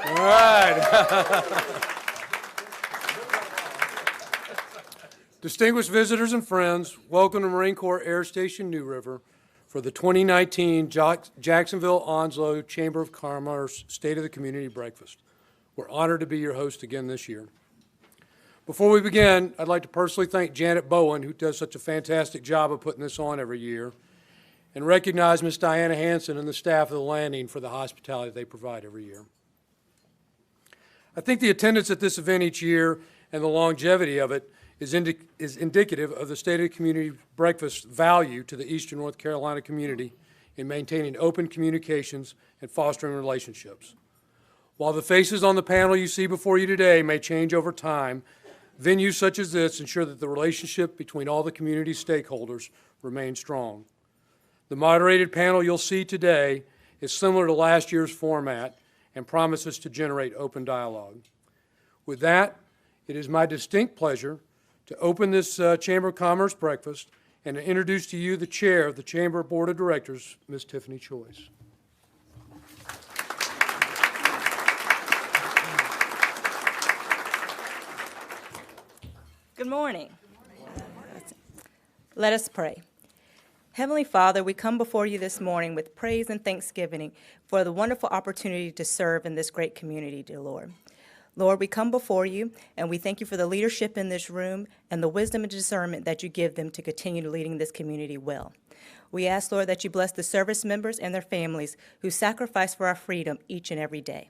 All right. Distinguished visitors and friends, welcome to Marine Corps Air Station New River for the 2019 Jacksonville Onslow Chamber of Commerce State of the Community Breakfast. We're honored to be your host again this year. Before we begin, I'd like to personally thank Janet Bowen, who does such a fantastic job of putting this on every year, and recognize Ms. Diana Hanson and the staff of the landing for the hospitality they provide every year. I think the attendance at this event each year and the longevity of it is indicative of the State of the Community Breakfast value to the Eastern North Carolina community in maintaining open communications and fostering relationships. While the faces on the panel you see before you today may change over time, venues such as this ensure that the relationship between all the community stakeholders remains strong. The moderated panel you'll see today is similar to last year's format and promises to generate open dialogue. With that, it is my distinct pleasure to open this Chamber of Commerce breakfast and to introduce to you the Chair of the Chamber Board of Directors, Ms. Tiffany Choice. Good morning. Let us pray. Heavenly Father, we come before you this morning with praise and thanksgiving for the wonderful opportunity to serve in this great community, dear Lord. Lord, we come before you, and we thank you for the leadership in this room and the wisdom and discernment that you give them to continue leading this community well. We ask, Lord, that you bless the service members and their families who sacrifice for our freedom each and every day.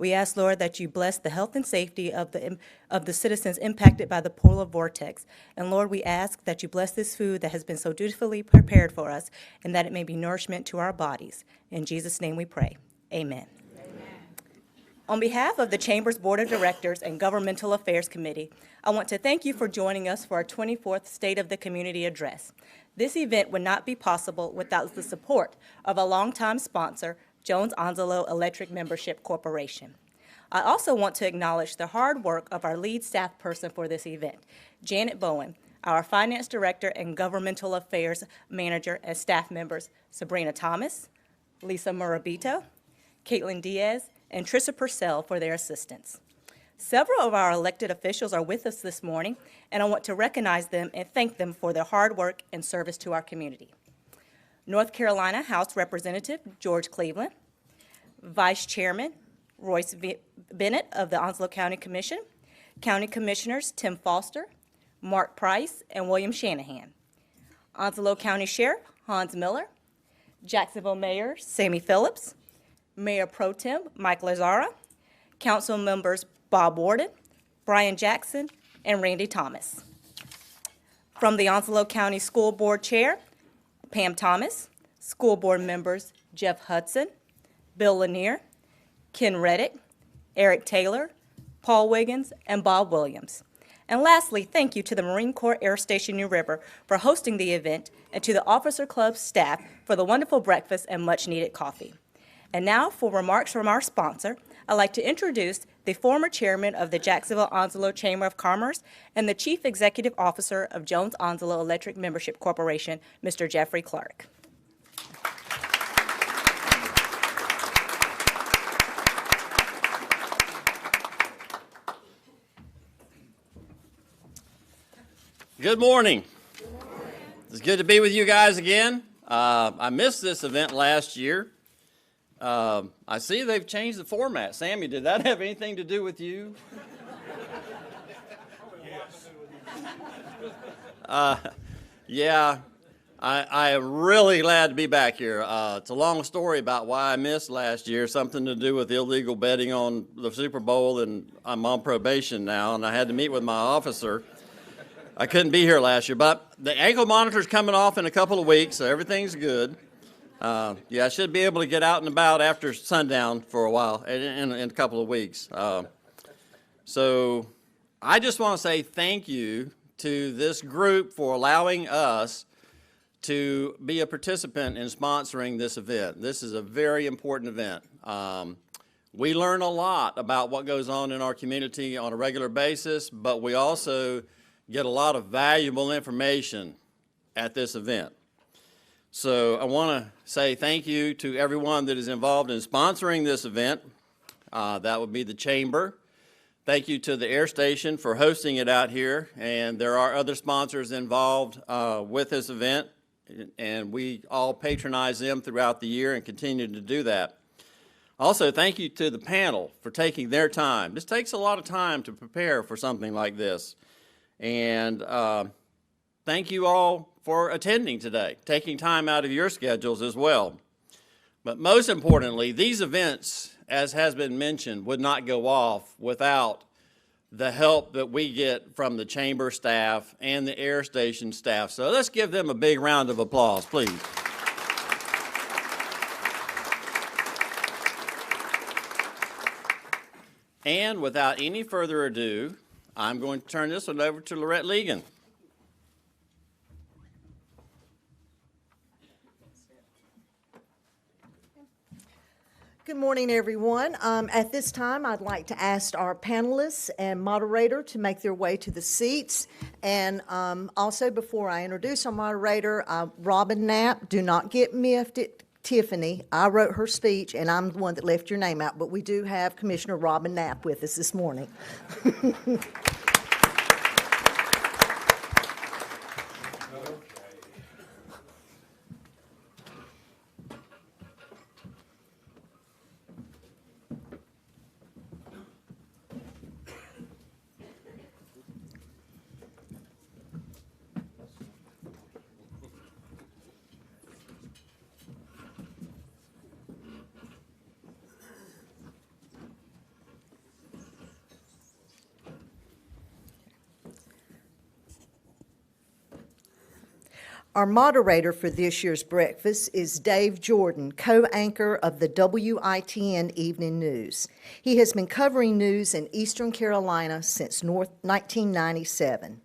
We ask, Lord, that you bless the health and safety of the citizens impacted by the polar vortex. And Lord, we ask that you bless this food that has been so dutifully prepared for us and that it may be nourishment to our bodies. In Jesus' name we pray. Amen. On behalf of the Chamber's Board of Directors and Governmental Affairs Committee, I want to thank you for joining us for our 24th State of the Community Address. This event would not be possible without the support of a longtime sponsor, Jones Onslow Electric Membership Corporation. I also want to acknowledge the hard work of our lead staff person for this event, Janet Bowen, our Finance Director and Governmental Affairs Manager, and staff members Sabrina Thomas, Lisa Murabito, Caitlin Diaz, and Trissa Purcell for their assistance. Several of our elected officials are with us this morning, and I want to recognize them and thank them for their hard work and service to our community. North Carolina House Representative George Cleveland, Vice Chairman Royce Bennett of the Onslow County Commission, County Commissioners Tim Foster, Mark Price, and William Shanahan, Onslow County Sheriff Hans Miller, Jacksonville Mayor Sammy Phillips, Mayor Pro Tem Mike Lazzara, Council Members Bob Warden, Brian Jackson, and Randy Thomas. From the Onslow County School Board Chair, Pam Thomas, School Board Members Jeff Hudson, Bill Lanier, Ken Reddick, Eric Taylor, Paul Wiggins, and Bob Williams. And lastly, thank you to the Marine Corps Air Station New River for hosting the event and to the Officer Club staff for the wonderful breakfast and much-needed coffee. And now, for remarks from our sponsor, I'd like to introduce the former chairman of the Jacksonville Onslow Chamber of Commerce and the Chief Executive Officer of Jones Onslow Electric Membership Corporation, Mr. Jeffrey Clark. Good morning. It's good to be with you guys again. I missed this event last year. I see they've changed the format. Sammy, did that have anything to do with you? Yeah, I am really glad to be back here. It's a long story about why I missed last year, something to do with illegal betting on the Super Bowl, and I'm on probation now, and I had to meet with my officer. I couldn't be here last year, but the ankle monitor's coming off in a couple of weeks, so everything's good. Yeah, I should be able to get out and about after sundown for a while, in a couple of weeks. So I just want to say thank you to this group for allowing us to be a participant in sponsoring this event. This is a very important event. We learn a lot about what goes on in our community on a regular basis, but we also get a lot of valuable information at this event. So I want to say thank you to everyone that is involved in sponsoring this event. That would be the chamber. Thank you to the air station for hosting it out here, and there are other sponsors involved with this event, and we all patronize them throughout the year and continue to do that. Also, thank you to the panel for taking their time. This takes a lot of time to prepare for something like this, and thank you all for attending today, taking time out of your schedules as well. But most importantly, these events, as has been mentioned, would not go off without the help that we get from the chamber staff and the air station staff. So let's give them a big round of applause, please. And without any further ado, I'm going to turn this one over to Lejeune. Good morning, everyone. At this time, I'd like to ask our panelists and moderator to make their way to the seats. And also, before I introduce our moderator, Robin Knapp, do not get miffed at Tiffany. I wrote her speech, and I'm the one that left your name out. But we do have Commissioner Robin Knapp with us this morning. Our moderator for this year's breakfast is Dave Jordan, co-anchor of the WITN Evening News. He has been covering news in Eastern Carolina since 1997.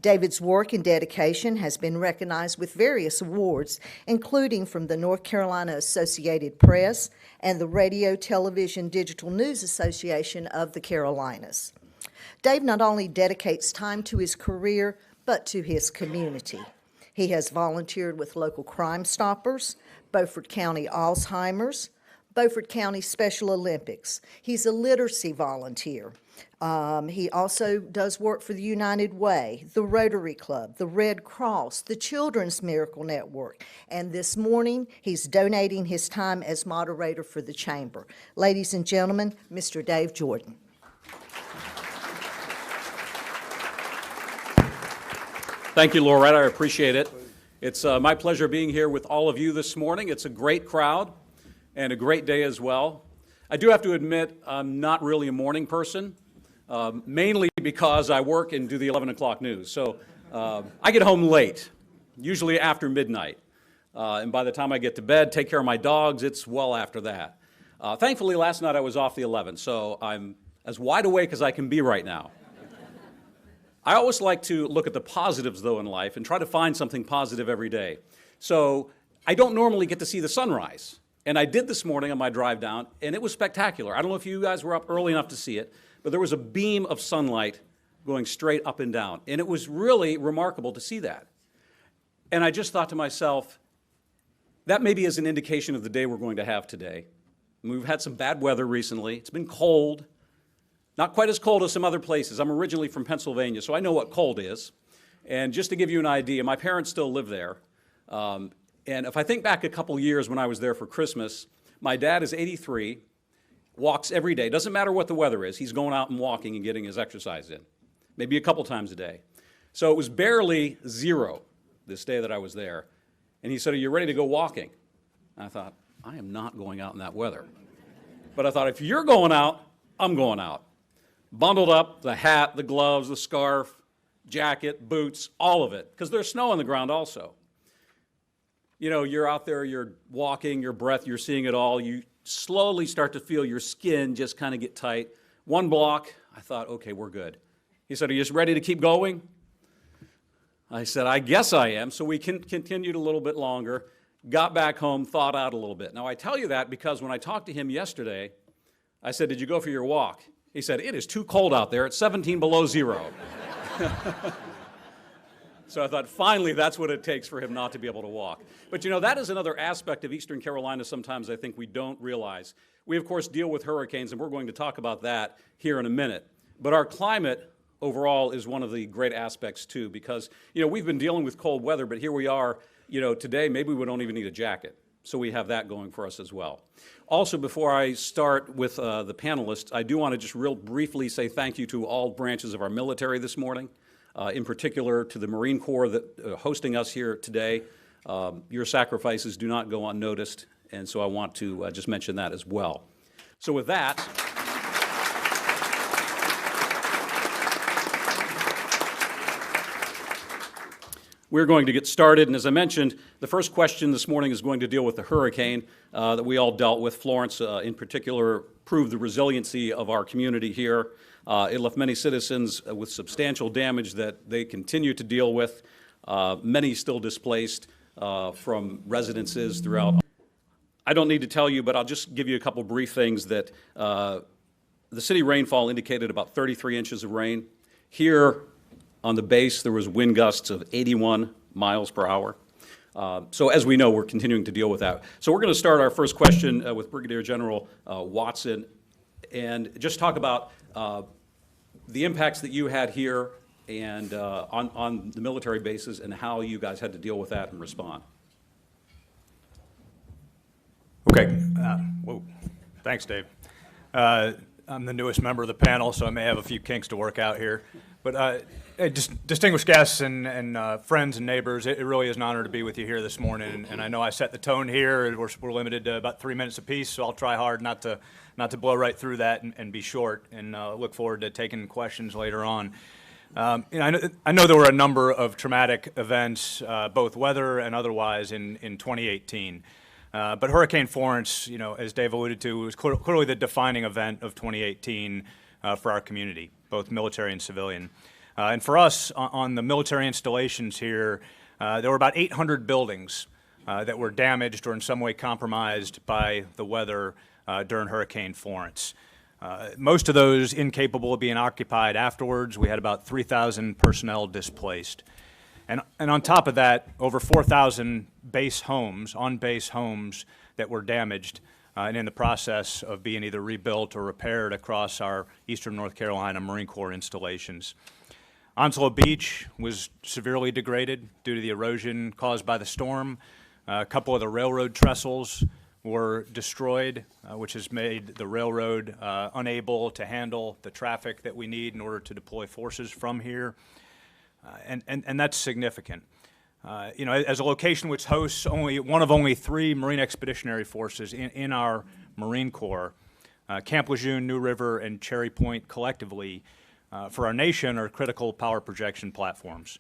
David's work and dedication has been recognized with various awards, including from the North Carolina Associated Press and the Radio, Television, Digital News Association of the Carolinas. Dave not only dedicates time to his career, but to his community. He has volunteered with local Crime Stoppers, Beaufort County Alzheimer's, Beaufort County Special Olympics. He's a literacy volunteer. He also does work for the United Way, the Rotary Club, the Red Cross, the Children's Miracle Network, and this morning he's donating his time as moderator for the Chamber. Ladies and gentlemen, Mr. Dave Jordan. Thank you, Loretta. I appreciate it. It's my pleasure being here with all of you this morning. It's a great crowd and a great day as well. I do have to admit I'm not really a morning person, mainly because I work and do the 11 o'clock news. So I get home late, usually after midnight. And by the time I get to bed, take care of my dogs, it's well after that. Thankfully, last night I was off the 11, so I'm as wide awake as I can be right now. I always like to look at the positives, though, in life and try to find something positive every day. So I don't normally get to see the sunrise. And I did this morning on my drive down, and it was spectacular. I don't know if you guys were up early enough to see it, but there was a beam of sunlight going straight up and down. And it was really remarkable to see that. And I just thought to myself, that maybe is an indication of the day we're going to have today. We've had some bad weather recently. It's been cold. Not quite as cold as some other places. I'm originally from Pennsylvania, so I know what cold is. And just to give you an idea, my parents still live there. And if I think back a couple years when I was there for Christmas, my dad is 83, walks every day. Doesn't matter what the weather is. He's going out and walking and getting his exercise in, maybe a couple times a day. So it was barely 0 this day that I was there. And he said, "Are you ready to go walking?" And I thought, I am not going out in that weather. But I thought, if you're going out, I'm going out. Bundled up, the hat, the gloves, the scarf, jacket, boots, all of it, because there's snow on the ground also. You know, you're out there, you're walking, your breath, you're seeing it all. You slowly start to feel your skin just kind of get tight. One block, I thought, okay, we're good. He said, "Are you just ready to keep going?" I said, "I guess I am." So we continued a little bit longer, got back home, thawed out a little bit. Now, I tell you that because when I talked to him yesterday, I said, "Did you go for your walk?" He said, "It is too cold out there. It's 17 below 0. So I thought, finally, that's what it takes for him not to be able to walk. But you know, that is another aspect of Eastern Carolina sometimes I think we don't realize. We, of course, deal with hurricanes, and we're going to talk about that here in a minute. But our climate overall is one of the great aspects, too, because, you know, we've been dealing with cold weather, but here we are, you know, today, maybe we don't even need a jacket. So we have that going for us as well. Also, before I start with the panelists, I do want to just real briefly say thank you to all branches of our military this morning, in particular to the Marine Corps that hosting us here today. Your sacrifices do not go unnoticed, and so I want to just mention that as well. So with that, we're going to get started, and as I mentioned, the first question this morning is going to deal with the hurricane that we all dealt with. Florence, in particular, proved the resiliency of our community here. It left many citizens with substantial damage that they continue to deal with, many still displaced from residences throughout. I don't need to tell you, but I'll just give you a couple brief things that the city rainfall indicated about 33 inches of rain. Here, on the base, there was wind gusts of 81 miles per hour. So as we know, we're continuing to deal with that. So we're going to start our first question with Brigadier General Watson and just talk about the impacts that you had here and on the military bases and how you guys had to deal with that and respond. Okay. Whoa. Thanks, Dave. I'm the newest member of the panel, so I may have a few kinks to work out here. But distinguished guests and friends and neighbors, it really is an honor to be with you here this morning. And I know I set the tone here. We're limited to about 3 minutes apiece, so I'll try hard not to blow right through that and be short. And look forward to taking questions later on. You know, I know there were a number of traumatic events, both weather and otherwise, in 2018. But Hurricane Florence, you know, as Dave alluded to, was clearly the defining event of 2018 for our community, both military and civilian. And for us, on the military installations here, there were about 800 buildings that were damaged or in some way compromised by the weather during Hurricane Florence. Most of those incapable of being occupied afterwards. We had about 3,000 personnel displaced. And on top of that, over 4,000 base homes, on-base homes that were damaged and in the process of being either rebuilt or repaired across our Eastern North Carolina Marine Corps installations. Onslow Beach was severely degraded due to the erosion caused by the storm. A couple of the railroad trestles were destroyed, which has made the railroad unable to handle the traffic that we need in order to deploy forces from here. And that's significant. You know, as a location which hosts one of only 3 Marine Expeditionary Forces in our Marine Corps, Camp Lejeune, New River, and Cherry Point collectively, for our nation, are critical power projection platforms.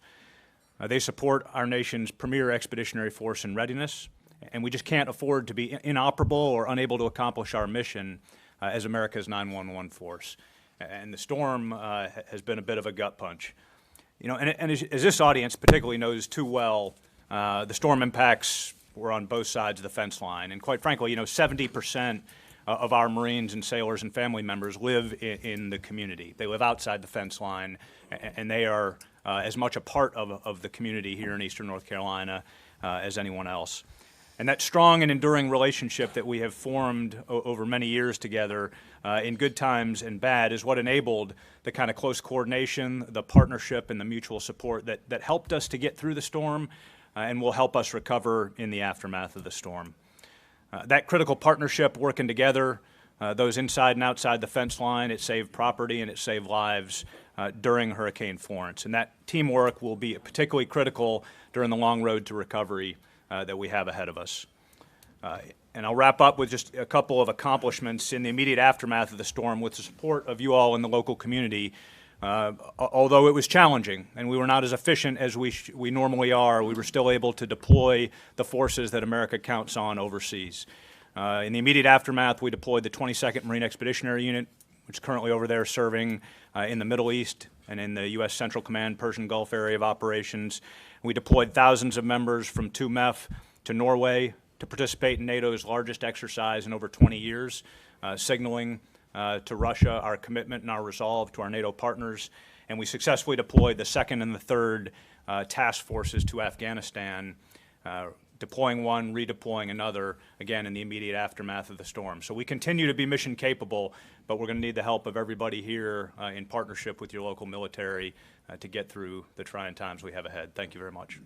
They support our nation's premier expeditionary force in readiness, and we just can't afford to be inoperable or unable to accomplish our mission as America's 911 force. And the storm has been a bit of a gut punch. You know, and as this audience particularly knows too well, the storm impacts were on both sides of the fence line. And quite frankly, you know, 70% of our Marines and sailors and family members live in the community. They live outside the fence line, and they are as much a part of the community here in Eastern North Carolina as anyone else. And that strong and enduring relationship that we have formed over many years together in good times and bad is what enabled the kind of close coordination, the partnership, and the mutual support that helped us to get through the storm and will help us recover in the aftermath of the storm. That critical partnership, working together, those inside and outside the fence line, it saved property and it saved lives during Hurricane Florence. And that teamwork will be particularly critical during the long road to recovery that we have ahead of us. And I'll wrap up with just a couple of accomplishments in the immediate aftermath of the storm with the support of you all in the local community. Although it was challenging and we were not as efficient as we normally are, we were still able to deploy the forces that America counts on overseas. In the immediate aftermath, we deployed the 22nd Marine Expeditionary Unit, which is currently over there serving in the Middle East and in the U.S. Central Command Persian Gulf area of operations. We deployed thousands of members from 2MEF to Norway to participate in NATO's largest exercise in over 20 years, signaling to Russia our commitment and our resolve to our NATO partners. and we successfully deployed the 2nd and the 3rd task forces to Afghanistan, deploying one, redeploying another, again, in the immediate aftermath of the storm. So we continue to be mission capable, but we're going to need the help of everybody here in partnership with your local military to get through the trying times we have ahead. Thank you very much.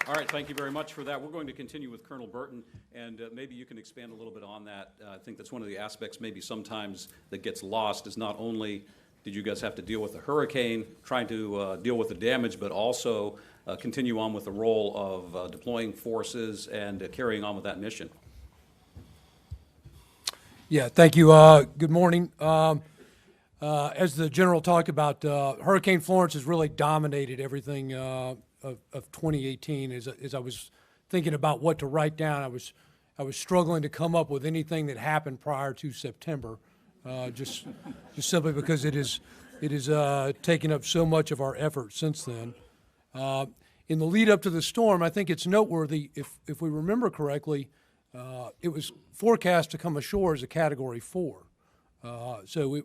All right, thank you very much for that. We're going to continue with Colonel Burton, and maybe you can expand a little bit on that. I think that's one of the aspects maybe sometimes that gets lost is not only did you guys have to deal with the hurricane, trying to deal with the damage, but also continue on with the role of deploying forces and carrying on with that mission. Yeah, thank you. Good morning. As the general talked about, Hurricane Florence has really dominated everything of 2018. As I was thinking about what to write down, I was struggling to come up with anything that happened prior to September, just simply because it is taken up so much of our effort since then. In the lead up to the storm, I think it's noteworthy, if we remember correctly, it was forecast to come ashore as a Category 4. So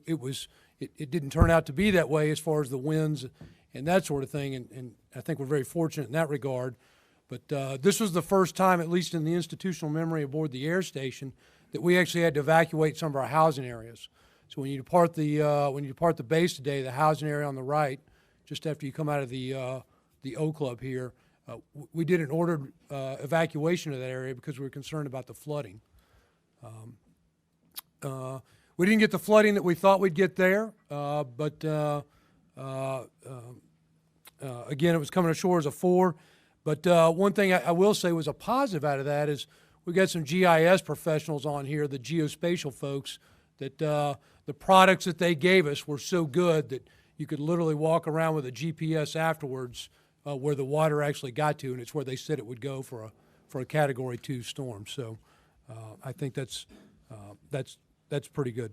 it didn't turn out to be that way as far as the winds and that sort of thing, and I think we're very fortunate in that regard. But this was the first time, at least in the institutional memory aboard the air station, that we actually had to evacuate some of our housing areas. So when you depart the base today, the housing area on the right, just after you come out of the O Club here, we did an ordered evacuation of that area because we were concerned about the flooding. We didn't get the flooding that we thought we'd get there, but again, it was coming ashore as a 4. But one thing I will say was a positive out of that is we got some GIS professionals on here, the geospatial folks, that the products that they gave us were so good that you could literally walk around with a GPS afterwards where the water actually got to, and it's where they said it would go for a Category 2 storm. So I think that's pretty good.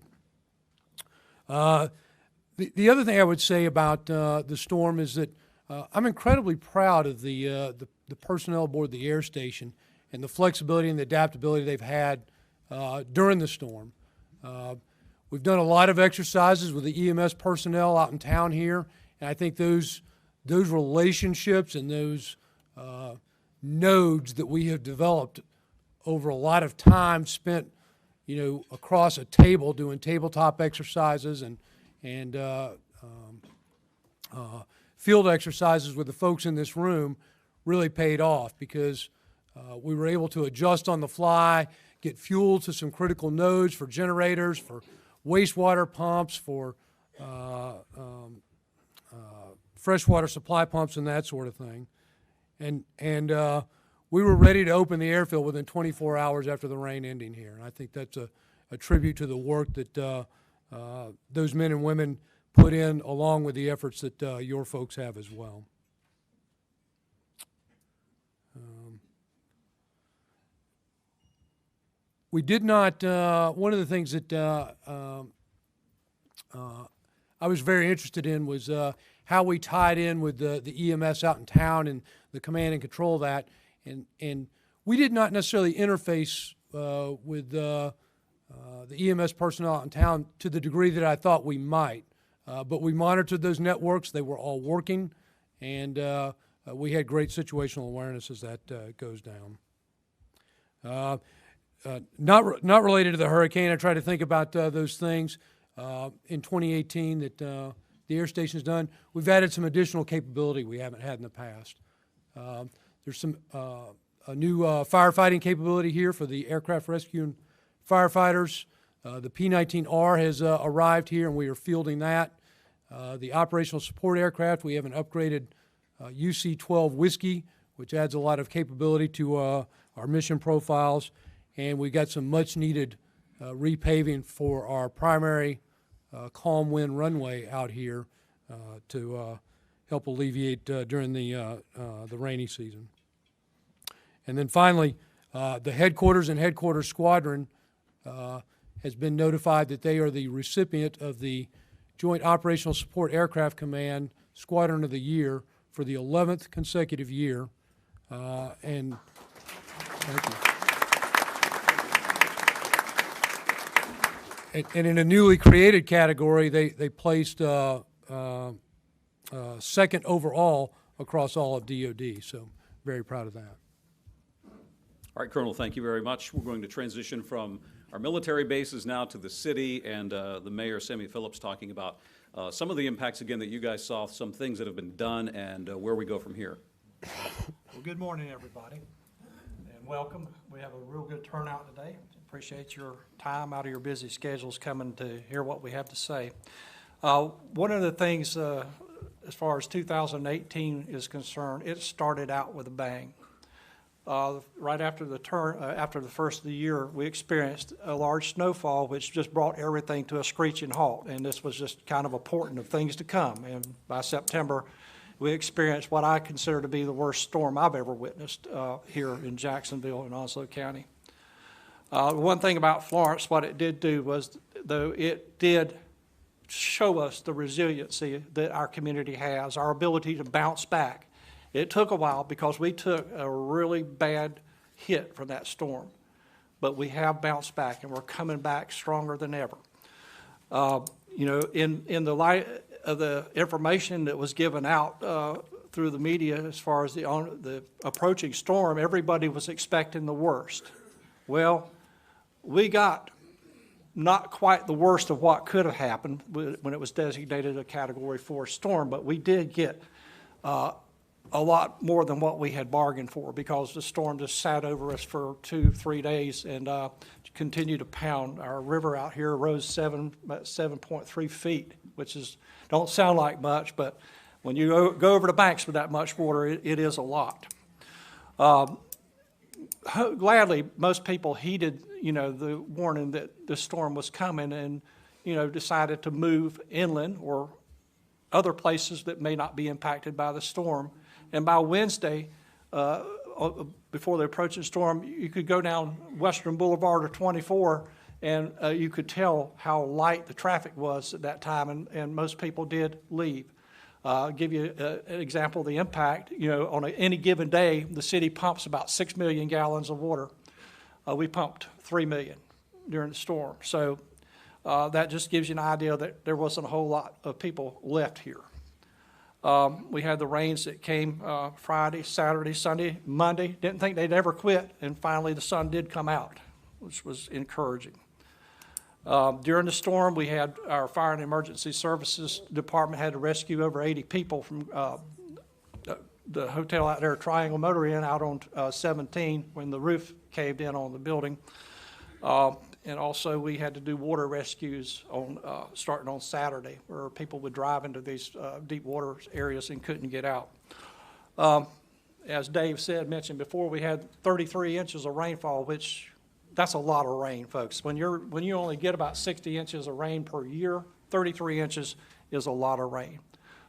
The other thing I would say about the storm is that I'm incredibly proud of the personnel aboard the air station and the flexibility and the adaptability they've had during the storm. We've done a lot of exercises with the EMS personnel out in town here, and I think those relationships and those nodes that we have developed over a lot of time spent, across a table doing tabletop exercises and field exercises with the folks in this room really paid off because we were able to adjust on the fly, get fuel to some critical nodes for generators, for wastewater pumps, for freshwater supply pumps and that sort of thing. And we were ready to open the airfield within 24 hours after the rain ending here. And I think that's a tribute to the work that those men and women put in, along with the efforts that your folks have as well. We did not, one of the things that I was very interested in was how we tied in with the EMS out in town and the command and control of that. And we did not necessarily interface with the EMS personnel out in town to the degree that I thought we might. But we monitored those networks. They were all working, and we had great situational awareness as that goes down. Not related to the hurricane, I try to think about those things in 2018 that the air station's done. We've added some additional capability we haven't had in the past. There's some a new firefighting capability here for the aircraft rescue and firefighters. The P-19R has arrived here, and we are fielding that. The operational support aircraft, we have an upgraded UC-12 Whiskey, which adds a lot of capability to our mission profiles. And we got some much-needed repaving for our primary calm wind runway out here to help alleviate during the rainy season. And then finally, the headquarters and headquarters squadron has been notified that they are the recipient of the Joint Operational Support Aircraft Command Squadron of the Year for the 11th consecutive year. And thank you. And in a newly created category, they placed second overall across all of DOD, so very proud of that. All right, Colonel, thank you very much. We're going to transition from our military bases now to the city, and the Mayor, Sammy Phillips, talking about some of the impacts, again, that you guys saw, some things that have been done, and where we go from here. Well, good morning, everybody, and welcome. We have a real good turnout today. Appreciate your time out of your busy schedules coming to hear what we have to say. One of the things, as far as 2018 is concerned, it started out with a bang. Right after the first of the year, we experienced a large snowfall, which just brought everything to a screeching halt, and this was just kind of a portent of things to come. And by September, we experienced what I consider to be the worst storm I've ever witnessed here in Jacksonville and Onslow County. One thing about Florence, what it did do was, though it did show us the resiliency that our community has, our ability to bounce back. It took a while because we took a really bad hit from that storm, but we have bounced back and we're coming back stronger than ever. You know, in the light of the information that was given out through the media as far as the approaching storm, everybody was expecting the worst. Well, we got not quite the worst of what could have happened when it was designated a Category 4 storm, but we did get a lot more than what we had bargained for, because the storm just sat over us for 2-3 days and continued to pound. Our river out here rose 7.3 feet, which don't sound like much, but when you go over the banks with that much water, it is a lot. Gladly, most people heeded, you know, the warning that the storm was coming, and, you know, decided to move inland or other places that may not be impacted by the storm. And by Wednesday, before the approaching storm, you could go down Western Boulevard or 24, and you could tell how light the traffic was at that time, and most people did leave. I'll give you an example of the impact. You know, on any given day, the city pumps about 6 million gallons of water. We pumped 3 million during the storm. So that just gives you an idea that there wasn't a whole lot of people left here. We had the rains that came Friday, Saturday, Sunday, Monday. Didn't think they'd ever quit, and finally the sun did come out, which was encouraging. During the storm, we had our Fire and Emergency Services Department had to rescue over 80 people from the hotel out there, Triangle Motor Inn, out on 17 when the roof caved in on the building. And also we had to do water rescues starting on Saturday, where people would drive into these deep water areas and couldn't get out. As Dave mentioned before, we had 33 inches of rainfall, which that's a lot of rain, folks. When you only get about 60 inches of rain per year, 33 inches is a lot of rain.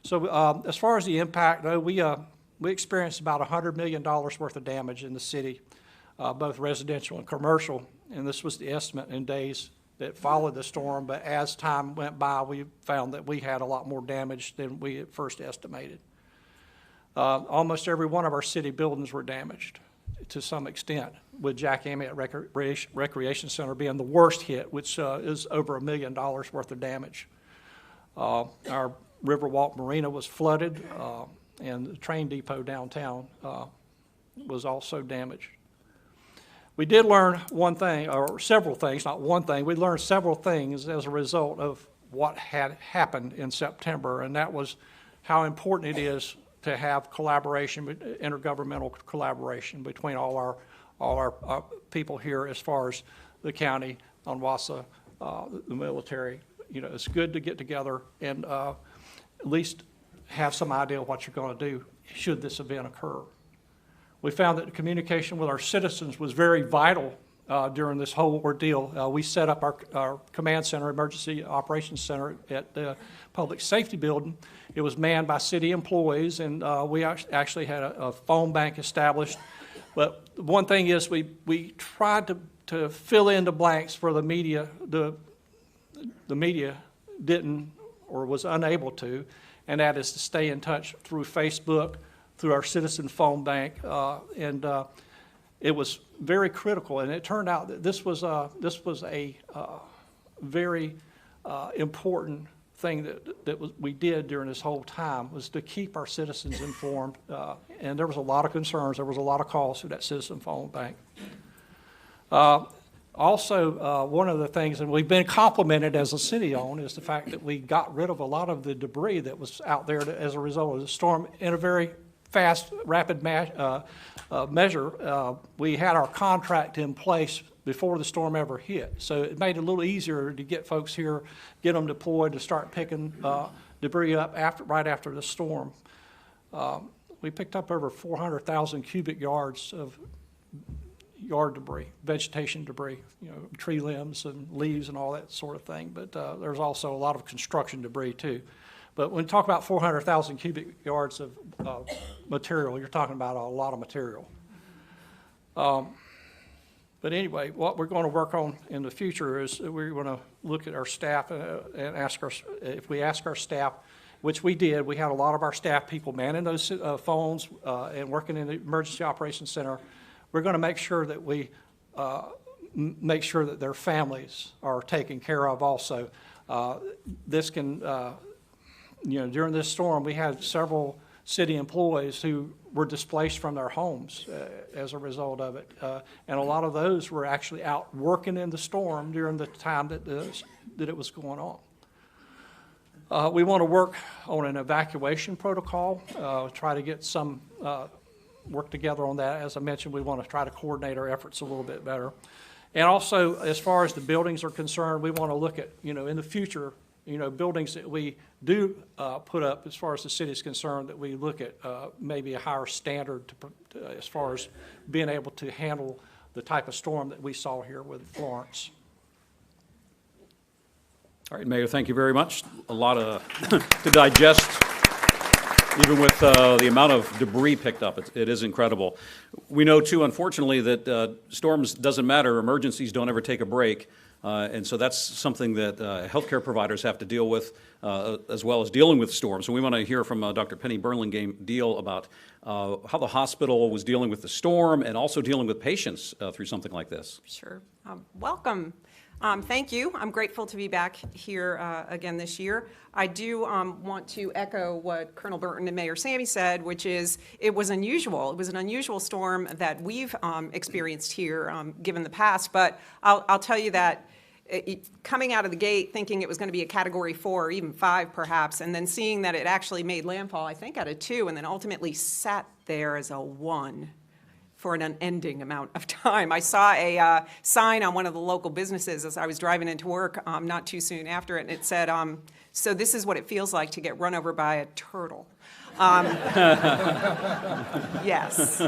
So as far as the impact, though, we experienced about $100 million worth of damage in the city, both residential and commercial. And this was the estimate in days that followed the storm, but as time went by, we found that we had a lot more damage than we at first estimated. Almost every one of our city buildings were damaged to some extent, with Jack Amyette Recreation Center being the worst hit, which is over $1 million worth of damage. Our Riverwalk Marina was flooded, and the train depot downtown was also damaged. We did learn one thing, or several things, not one thing. We learned several things as a result of what had happened in September, and that was how important it is to have collaboration, intergovernmental collaboration between all our people here, as far as the county, ONWASA, the military. You know, it's good to get together and at least have some idea of what you're going to do should this event occur. We found that the communication with our citizens was very vital during this whole ordeal. We set up our command center, emergency operations center at the public safety building. It was manned by city employees, and we actually had a phone bank established. But one thing is we tried to fill in the blanks for the media. The media didn't or was unable to, and that is to stay in touch through Facebook, through our citizen phone bank, and it was very critical. And it turned out that this was a very important thing that we did during this whole time was to keep our citizens informed. And there was a lot of concerns. There was a lot of calls through that citizen phone bank. Also, one of the things, and we've been complimented as a city on, is the fact that we got rid of a lot of the debris that was out there as a result of the storm in a very fast, rapid measure. We had our contract in place before the storm ever hit. So it made it a little easier to get folks here, get them deployed to start picking debris up right after the storm. We picked up over 400,000 cubic yards of yard debris, vegetation debris, tree limbs and leaves and all that sort of thing. But there's also a lot of construction debris too. But when you talk about 400,000 cubic yards of material, you're talking about a lot of material. But anyway, what we're going to work on in the future is we're going to look at our staff and if we ask our staff, which we did, we had a lot of our staff people manning those phones and working in the Emergency Operations Center. We're going to make sure that we make sure that their families are taken care of also. This can, during this storm, we had several city employees who were displaced from their homes as a result of it. And a lot of those were actually out working in the storm during the time that it was going on. We want to work on an evacuation protocol, try to get some work together on that. As I mentioned, we want to try to coordinate our efforts a little bit better. And also, as far as the buildings are concerned, we want to look at, in the future, buildings that we do put up, as far as the city is concerned, that we look at maybe a higher standard as far as being able to handle the type of storm that we saw here with Florence. All right, Mayor, thank you very much. A lot to digest, even with the amount of debris picked up. It is incredible. We know, too, unfortunately, that storms, doesn't matter, emergencies don't ever take a break. And so that's something that healthcare providers have to deal with, as well as dealing with storms. So we want to hear from Dr. Penny Burlingame-Deal about how the hospital was dealing with the storm and also dealing with patients through something like this. Sure. Welcome. Thank you. I'm grateful to be back here again this year. I do want to echo what Colonel Burton and Mayor Sammy said, which is it was unusual. It was an unusual storm that we've experienced here, given the past. But I'll tell you that coming out of the gate thinking it was going to be a Category 4 or even 5 perhaps, and then seeing that it actually made landfall, I think, at a 2, and then ultimately sat there as a 1. For an unending amount of time. I saw a sign on one of the local businesses as I was driving into work not too soon after it, and it said, so this is what it feels like to get run over by a turtle. Yes.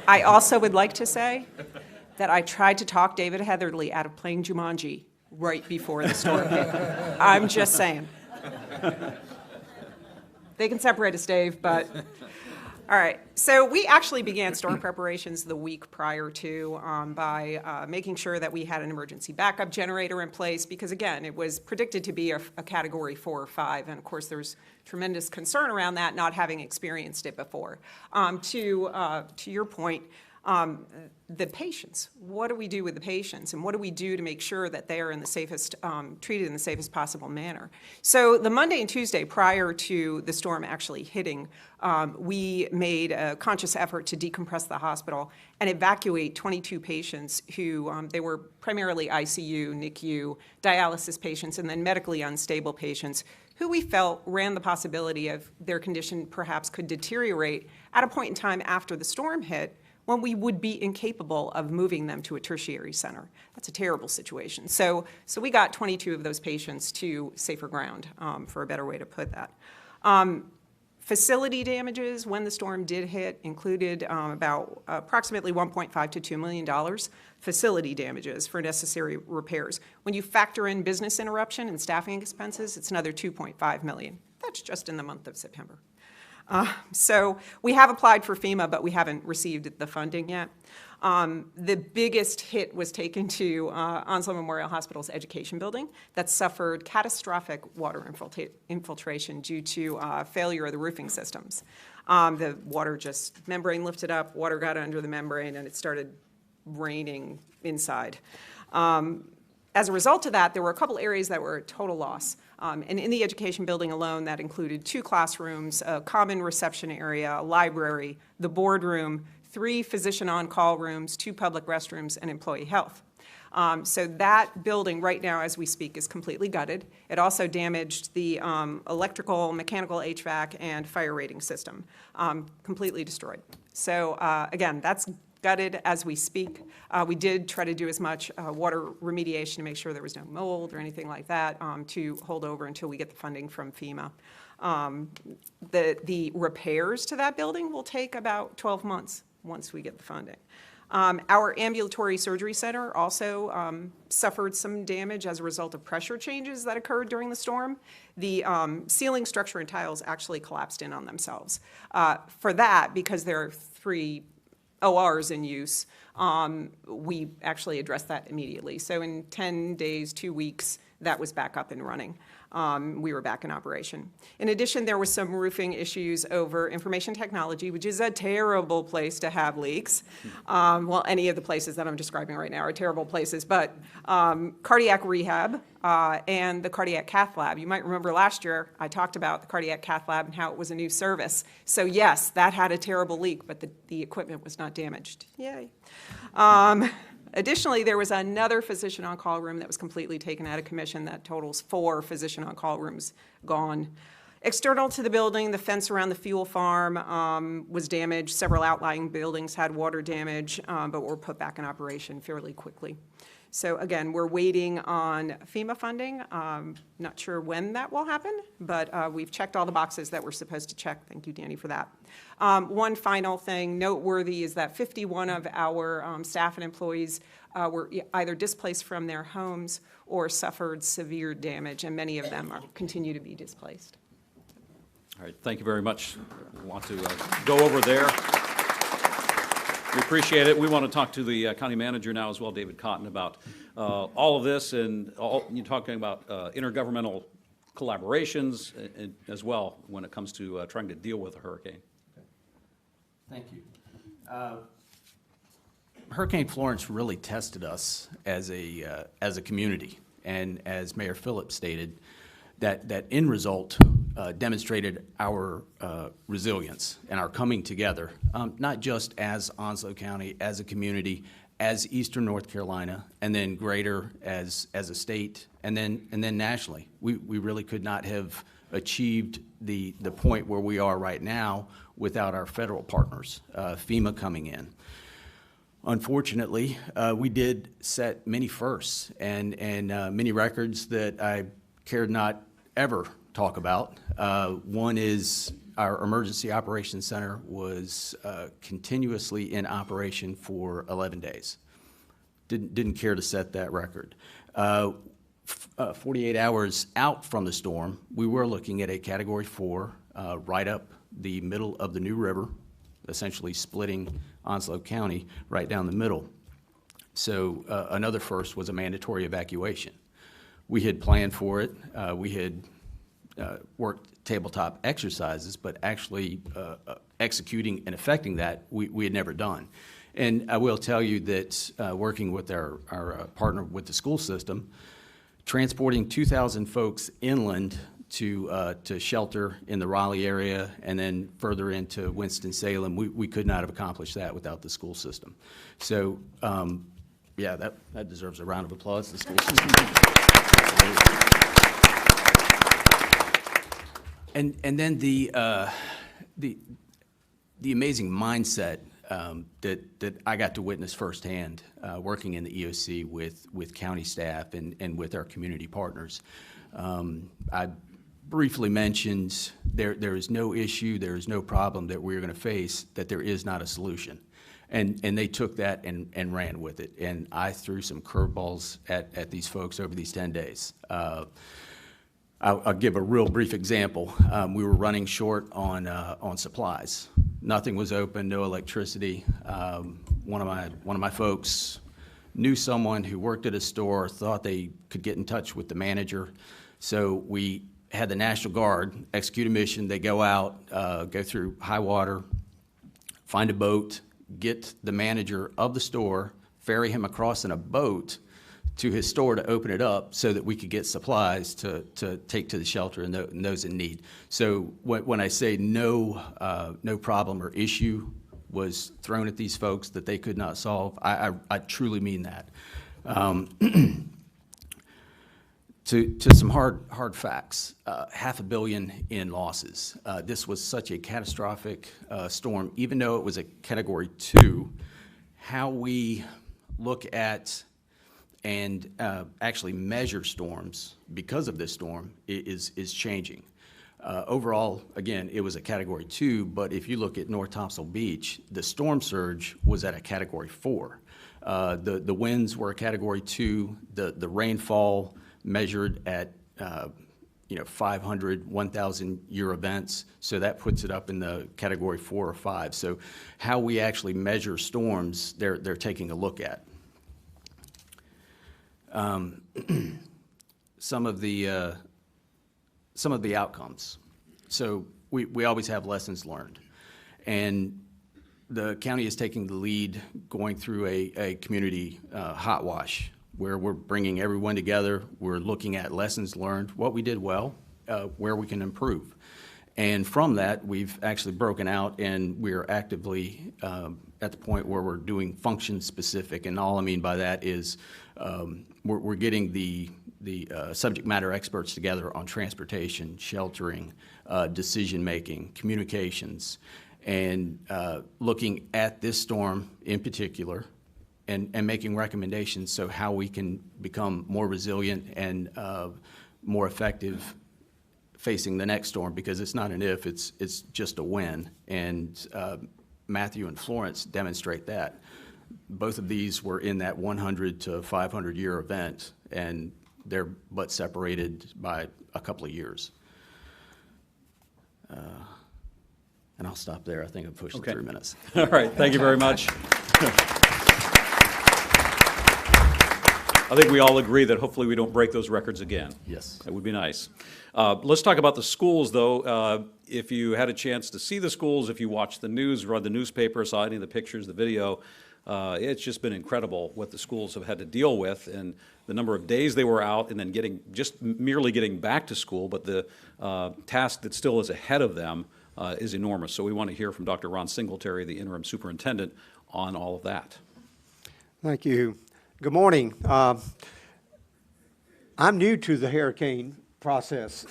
I also would like to say that I tried to talk David Heatherly out of playing Jumanji right before the storm hit. I'm just saying. They can separate us, Dave, but... All right, so we actually began storm preparations the week prior to by making sure that we had an emergency backup generator in place because, again, it was predicted to be a Category 4 or 5, and of course there's tremendous concern around that, not having experienced it before. To your point, the patients, what do we do with the patients, and what do we do to make sure that they are in the safest, treated in the safest possible manner? So the Monday and Tuesday prior to the storm actually hitting, we made a conscious effort to decompress the hospital and evacuate 22 patients who, they were primarily ICU, NICU, dialysis patients, and then medically unstable patients who we felt ran the possibility of their condition perhaps could deteriorate at a point in time after the storm hit, when we would be incapable of moving them to a tertiary center. That's a terrible situation. So we got 22 of those patients to safer ground, for a better way to put that. Facility damages when the storm did hit included about approximately $1.5 to $2 million facility damages for necessary repairs. When you factor in business interruption and staffing expenses, it's another $2.5 million. That's just in the month of September. So we have applied for FEMA, but we haven't received the funding yet. The biggest hit was taken to Onslow Memorial Hospital's education building that suffered catastrophic water infiltration due to failure of the roofing systems. The water just, membrane lifted up, water got under the membrane, and it started raining inside. As a result of that, there were a couple areas that were a total loss. And in the education building alone, that included 2 classrooms, a common reception area, a library, the boardroom, 3 physician on-call rooms, 2 public restrooms, and employee health. So that building right now, as we speak, is completely gutted. It also damaged the electrical, mechanical HVAC, and fire rating system, completely destroyed. So again, that's gutted as we speak. We did try to do as much water remediation to make sure there was no mold or anything like that to hold over until we get the funding from FEMA. The repairs to that building will take about 12 months once we get the funding. Our ambulatory surgery center also suffered some damage as a result of pressure changes that occurred during the storm. The ceiling structure and tiles actually collapsed in on themselves. For that, because there are 3 ORs in use, we actually addressed that immediately. So in 10 days, 2 weeks, that was back up and running. We were back in operation. In addition, there were some roofing issues over information technology, which is a terrible place to have leaks. Well, any of the places that I'm describing right now are terrible places, but cardiac rehab and the cardiac cath lab. You might remember last year I talked about the cardiac cath lab and how it was a new service. So yes, that had a terrible leak, but the equipment was not damaged. Yay. Additionally, there was another physician on-call room that was completely taken out of commission. That totals 4 physician on-call rooms gone. External to the building, the fence around the fuel farm was damaged. Several outlying buildings had water damage, but were put back in operation fairly quickly. So again, we're waiting on FEMA funding. Not sure when that will happen, but we've checked all the boxes that we're supposed to check. Thank you, Danny, for that. One final thing noteworthy is that 51 of our staff and employees were either displaced from their homes or suffered severe damage, and many of them continue to be displaced. All right, thank you very much. I want to go over there. We appreciate it. We want to talk to the county manager now as well, David Cotton, about all of this, and you're talking about intergovernmental collaborations as well when it comes to trying to deal with a hurricane. Thank you. Hurricane Florence really tested us as a community, and as Mayor Phillips stated, that end result demonstrated our resilience and our coming together, not just as Onslow County, as a community, as Eastern North Carolina, and then greater as a state, and then nationally. We really could not have achieved the point where we are right now without our federal partners, FEMA coming in. Unfortunately, we did set many firsts and many records that I cared not ever talk about. One is our Emergency Operations Center was continuously in operation for 11 days. Didn't care to set that record. 48 hours out from the storm, we were looking at a Category 4 right up the middle of the New River, essentially splitting Onslow County right down the middle. So another first was a mandatory evacuation. We had planned for it. We had worked tabletop exercises, but actually executing and effecting that, we had never done. And I will tell you that working with our partner with the school system, transporting 2,000 folks inland to shelter in the Raleigh area and then further into Winston-Salem, we could not have accomplished that without the school system. So, yeah, that deserves a round of applause, the school system. And then the amazing mindset that I got to witness firsthand working in the EOC with county staff and with our community partners. I briefly mentioned there is no issue, there is no problem that we're going to face, that there is not a solution. And they took that and ran with it. And I threw some curveballs at these folks over these 10 days. I'll give a real brief example. We were running short on supplies. Nothing was open, no electricity. One of my folks knew someone who worked at a store, thought they could get in touch with the manager. So we had the National Guard execute a mission. They go out, go through high water, find a boat, get the manager of the store, ferry him across in a boat to his store to open it up so that we could get supplies to take to the shelter and those in need. So when I say no problem or issue was thrown at these folks that they could not solve, I truly mean that. To some hard facts, $500 million in losses. This was such a catastrophic storm, even though it was a Category 2. How we look at and actually measure storms because of this storm is changing. Overall, again, it was a Category 2, but if you look at North Thompson Beach, the storm surge was at a Category 4. The winds were a Category 2. The rainfall measured at 500, 1,000 year events, so that puts it up in the Category 4 or 5. So how we actually measure storms, they're taking a look at. Some of the outcomes. So we always have lessons learned, and the county is taking the lead, going through a community hot wash, where we're bringing everyone together. We're looking at lessons learned, what we did well, where we can improve. And from that, we've actually broken out, and we're actively at the point where we're doing function specific. And all I mean by that is we're getting the subject matter experts together on transportation, sheltering, decision-making, communications, and looking at this storm in particular, and making recommendations so how we can become more resilient and more effective facing the next storm, because it's not an if, it's just a when. And Matthew and Florence demonstrate that. Both of these were in that 100 to 500 year event, and they're but separated by a couple of years. And I'll stop there. I think I've pushed the 3 minutes. All right, thank you very much. I think we all agree that hopefully we don't break those records again. Yes. That would be nice. Let's talk about the schools, though. If you had a chance to see the schools, if you watched the news, read the newspaper, saw any of the pictures, the video, it's just been incredible what the schools have had to deal with, and the number of days they were out, and then merely getting back to school, but the task that still is ahead of them is enormous. So we want to hear from Dr. Ron Singletary, the interim superintendent, on all of that. Thank you. Good morning. I'm new to the hurricane process.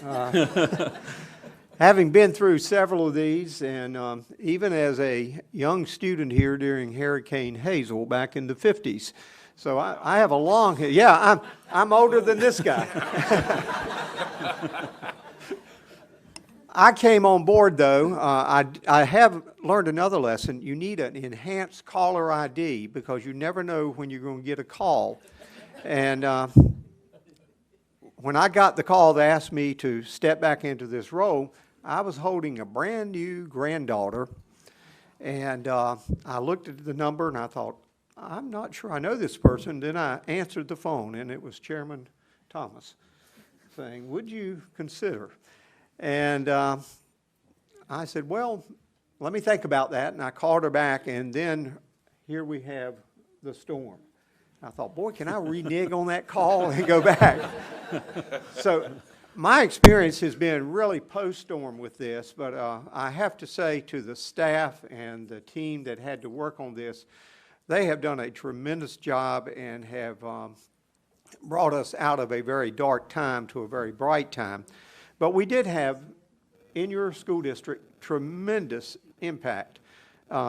Having been through several of these, and even as a young student here during Hurricane Hazel back in the 50s. So I have a long, yeah, I'm older than this guy. I came on board, though. I have learned another lesson. You need an enhanced caller ID, because you never know when you're going to get a call. And when I got the call to ask me to step back into this role, I was holding a brand new granddaughter. And I looked at the number and I thought, I'm not sure I know this person. Then I answered the phone, and it was Chairman Thomas saying, would you consider? And I said, well, let me think about that. And I called her back, and then here we have the storm. I thought, boy, can I renege on that call and go back? So my experience has been really post-storm with this, but I have to say to the staff and the team that had to work on this, they have done a tremendous job and have brought us out of a very dark time to a very bright time. But we did have, in your school district, tremendous impact.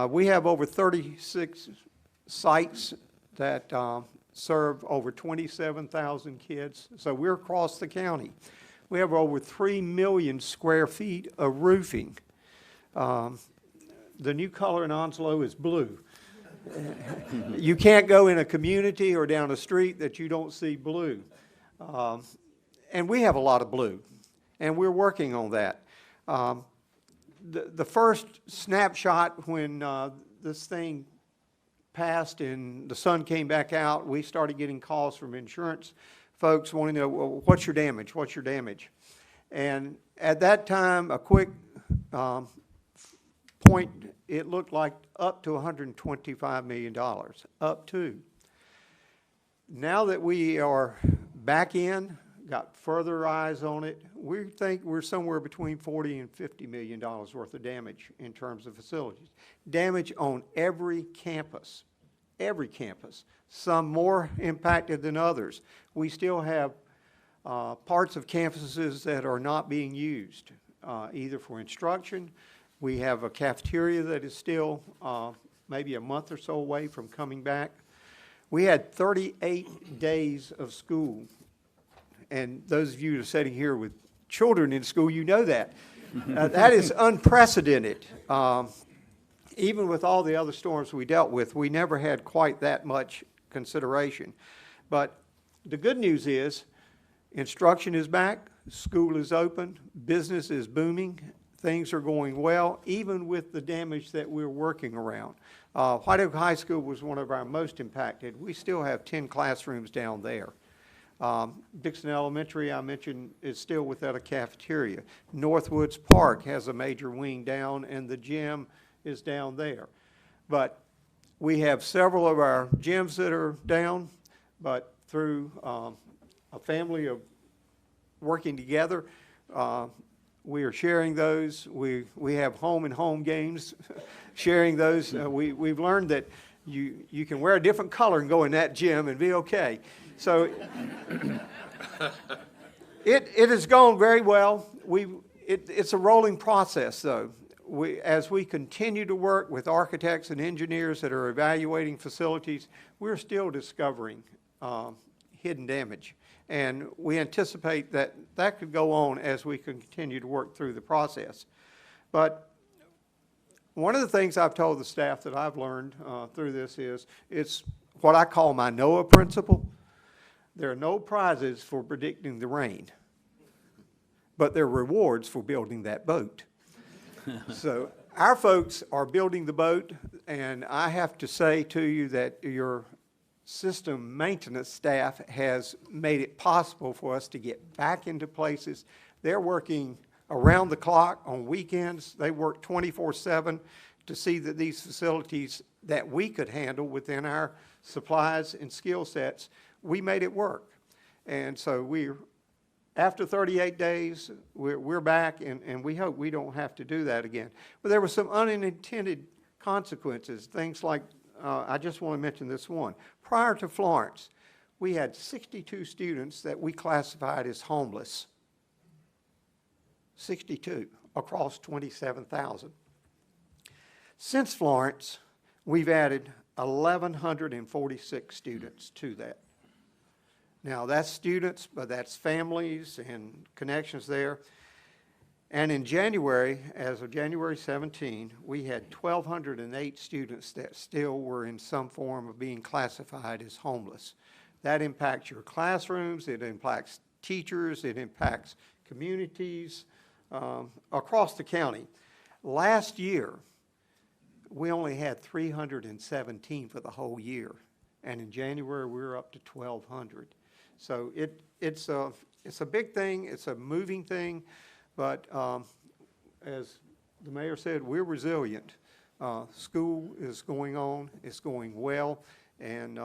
We have over 36 sites that serve over 27,000 kids. So we're across the county. We have over 3 million square feet of roofing. The new color in Onslow is blue. You can't go in a community or down a street that you don't see blue. And we have a lot of blue, and we're working on that. The first snapshot when this thing passed and the sun came back out, we started getting calls from insurance folks wanting to know, well, what's your damage? What's your damage? And at that time, a quick point, it looked like up to $125 million, up to. Now that we are back in, got further eyes on it, we think we're somewhere between $40 and $50 million worth of damage in terms of facilities. Damage on every campus, some more impacted than others. We still have parts of campuses that are not being used, either for instruction. We have a cafeteria that is still maybe a month or so away from coming back. We had 38 days of school. And those of you who are sitting here with children in school, you know that. That is unprecedented. Even with all the other storms we dealt with, we never had quite that much consideration. But the good news is instruction is back, school is open, business is booming, things are going well, even with the damage that we're working around. White Oak High School was one of our most impacted. We still have 10 classrooms down there. Dixon Elementary, I mentioned, is still without a cafeteria. Northwoods Park has a major wing down, and the gym is down there. But we have several of our gyms that are down, but through a family of working together, we are sharing those. We have home and home games, sharing those. We've learned that you can wear a different color and go in that gym and be okay. So it has gone very well. It's a rolling process, though. As we continue to work with architects and engineers that are evaluating facilities, we're still discovering hidden damage. And we anticipate that that could go on as we continue to work through the process. But one of the things I've told the staff that I've learned through this is it's what I call my NOAA principle. There are no prizes for predicting the rain, but there are rewards for building that boat. So our folks are building the boat, and I have to say to you that your system maintenance staff has made it possible for us to get back into places. They're working around the clock on weekends. They work 24/7 to see that these facilities that we could handle within our supplies and skill sets, we made it work. And so after 38 days, we're back, and we hope we don't have to do that again. But there were some unintended consequences, things like, I just want to mention this one. Prior to Florence, we had 62 students that we classified as homeless. 62 across 27,000. Since Florence, we've added 1,146 students to that. Now, that's students, but that's families and connections there. And in January, as of January 17, we had 1,208 students that still were in some form of being classified as homeless. That impacts your classrooms, it impacts teachers, it impacts communities across the county. Last year, we only had 317 for the whole year. And in January, we were up to 1,200. So it's a big thing, it's a moving thing, but as the mayor said, we're resilient. School is going on, it's going well, and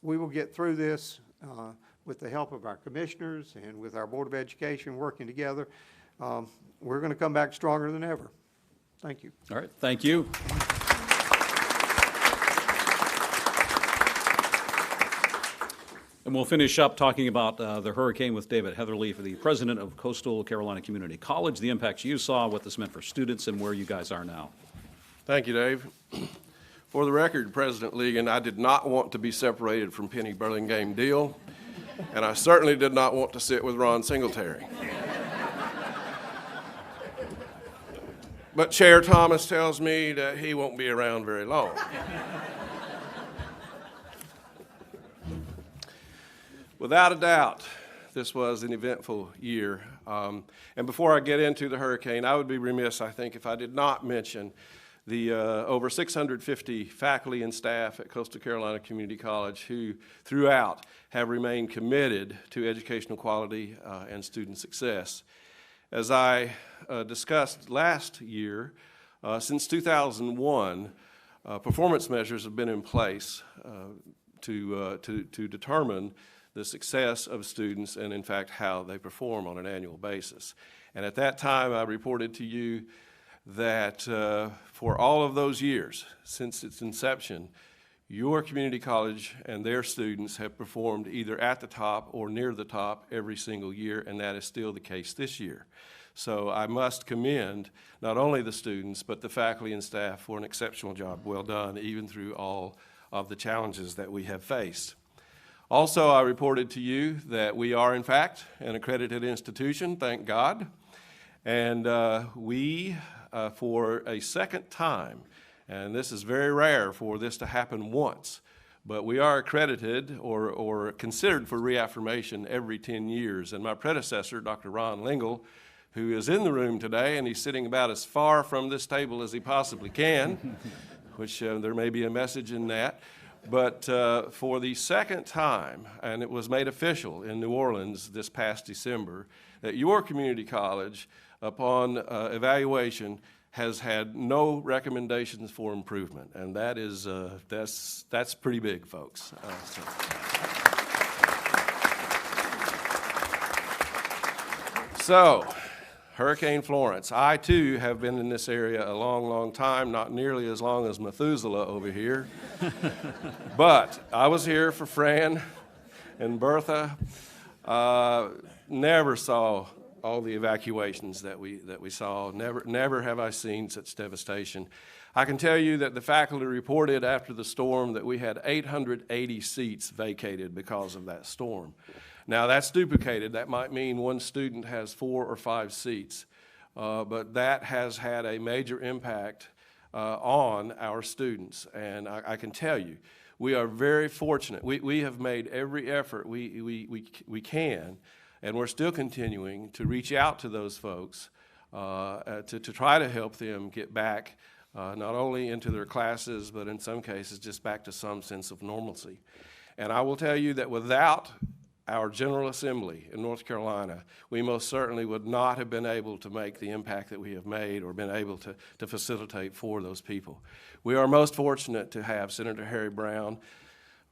we will get through this with the help of our commissioners and with our Board of Education working together. We're going to come back stronger than ever. Thank you. All right, thank you. And we'll finish up talking about the hurricane with David Heatherly, the president of Coastal Carolina Community College, the impacts you saw, what this meant for students, and where you guys are now. Thank you, Dave. For the record, President Lejeune, I did not want to be separated from Penny Burlingame Deal, and I certainly did not want to sit with Ron Singletary. But Chair Thomas tells me that he won't be around very long. Without a doubt, this was an eventful year. And before I get into the hurricane, I would be remiss, I think, if I did not mention the over 650 faculty and staff at Coastal Carolina Community College who, throughout, have remained committed to educational quality and student success. As I discussed last year, since 2001, performance measures have been in place to determine the success of students and, in fact, how they perform on an annual basis. And at that time, I reported to you that for all of those years, since its inception, your community college and their students have performed either at the top or near the top every single year, and that is still the case this year. So I must commend not only the students, but the faculty and staff for an exceptional job well done, even through all of the challenges that we have faced. Also, I reported to you that we are, in fact, an accredited institution, thank God. And we, for a second time, and this is very rare for this to happen once, but we are accredited or considered for reaffirmation every 10 years. And my predecessor, Dr. Ron Lingle, who is in the room today, and he's sitting about as far from this table as he possibly can, which there may be a message in that. But for the second time, and it was made official in New Orleans this past December, that your community college, upon evaluation, has had no recommendations for improvement, and that is that's pretty big, folks. So, Hurricane Florence. I too have been in this area a long, long time, not nearly as long as Methuselah over here, but I was here for Fran and Bertha. Never saw all the evacuations that we saw. Never have I seen such devastation. I can tell you that the faculty reported after the storm that we had 880 seats vacated because of that storm. Now that's duplicated. That might mean one student has 4 or 5 seats, but that has had a major impact on our students. And I can tell you, we are very fortunate. We have made every effort we can, and we're still continuing to reach out to those folks to try to help them get back not only into their classes, but in some cases just back to some sense of normalcy. And I will tell you that without our General Assembly in North Carolina, we most certainly would not have been able to make the impact that we have made or been able to facilitate for those people. We are most fortunate to have Senator Harry Brown,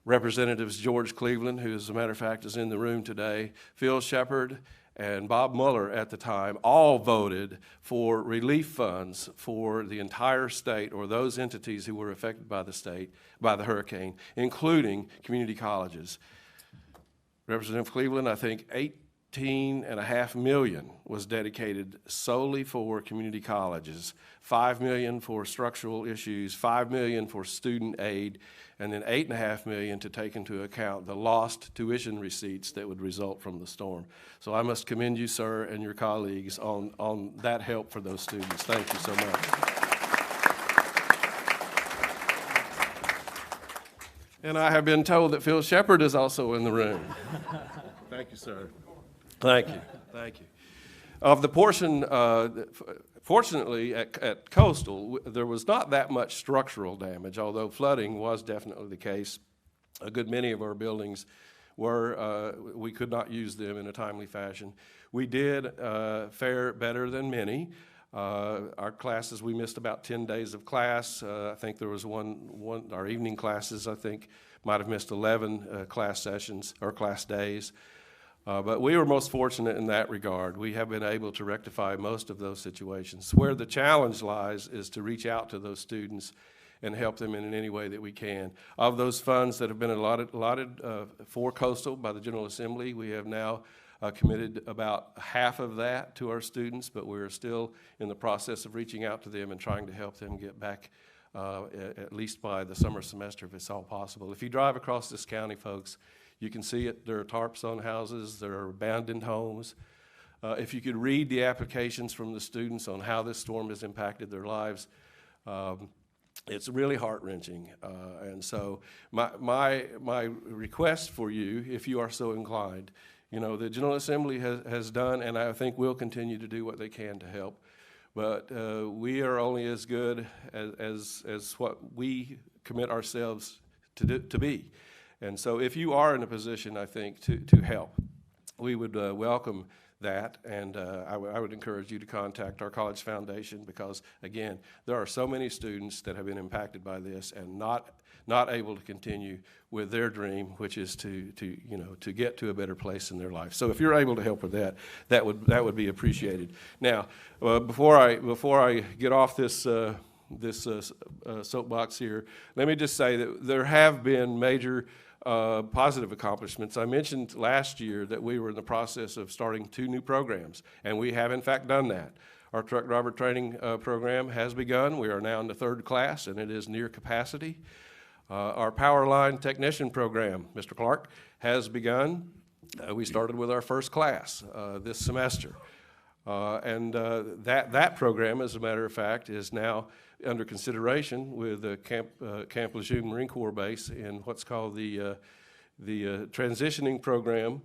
Representatives George Cleveland, who as a matter of fact is in the room today, Phil Shepard, and Bob Mueller at the time all voted for relief funds for the entire state or those entities who were affected by the hurricane, including community colleges. Representative Cleveland, I think $18.5 million was dedicated solely for community colleges, $5 million for structural issues, $5 million for student aid, and then $8.5 million to take into account the lost tuition receipts that would result from the storm. So I must commend you, sir, and your colleagues on that help for those students. Thank you so much. And I have been told that Phil Shepard is also in the room. Thank you, sir. Thank you. Thank you. Of the portion, fortunately, at Coastal, there was not that much structural damage, although flooding was definitely the case. A good many of our buildings were, we could not use them in a timely fashion. We did fare better than many. Our classes, we missed about 10 days of class. I think there was our evening classes, I think, might have missed 11 class sessions or class days. But we were most fortunate in that regard. We have been able to rectify most of those situations. Where the challenge lies is to reach out to those students and help them in any way that we can. Of those funds that have been allotted for Coastal by the General Assembly, we have now committed about half of that to our students, but we're still in the process of reaching out to them and trying to help them get back at least by the summer semester if it's all possible. If you drive across this county, folks, you can see it. There are tarps on houses. There are abandoned homes. If you could read the applications from the students on how this storm has impacted their lives, it's really heart-wrenching. And so my request for you, if you are so inclined, the General Assembly has done, and I think will continue to do what they can to help. But we are only as good as what we commit ourselves to be. And so if you are in a position, I think, to help, we would welcome that, and I would encourage you to contact our College Foundation because, again, there are so many students that have been impacted by this and not able to continue with their dream, which is to get to a better place in their life. So if you're able to help with that, that would be appreciated. Now, before I get off this soapbox here, let me just say that there have been major positive accomplishments. I mentioned last year that we were in the process of starting 2 new programs, and we have in fact done that. Our truck driver training program has begun. We are now in the 3rd class, and it is near capacity. Our power line technician program, Mr. Clark, has begun. We started with our 1st class this semester. That program, as a matter of fact, is now under consideration with Camp Lejeune Marine Corps Base in what's called the transitioning program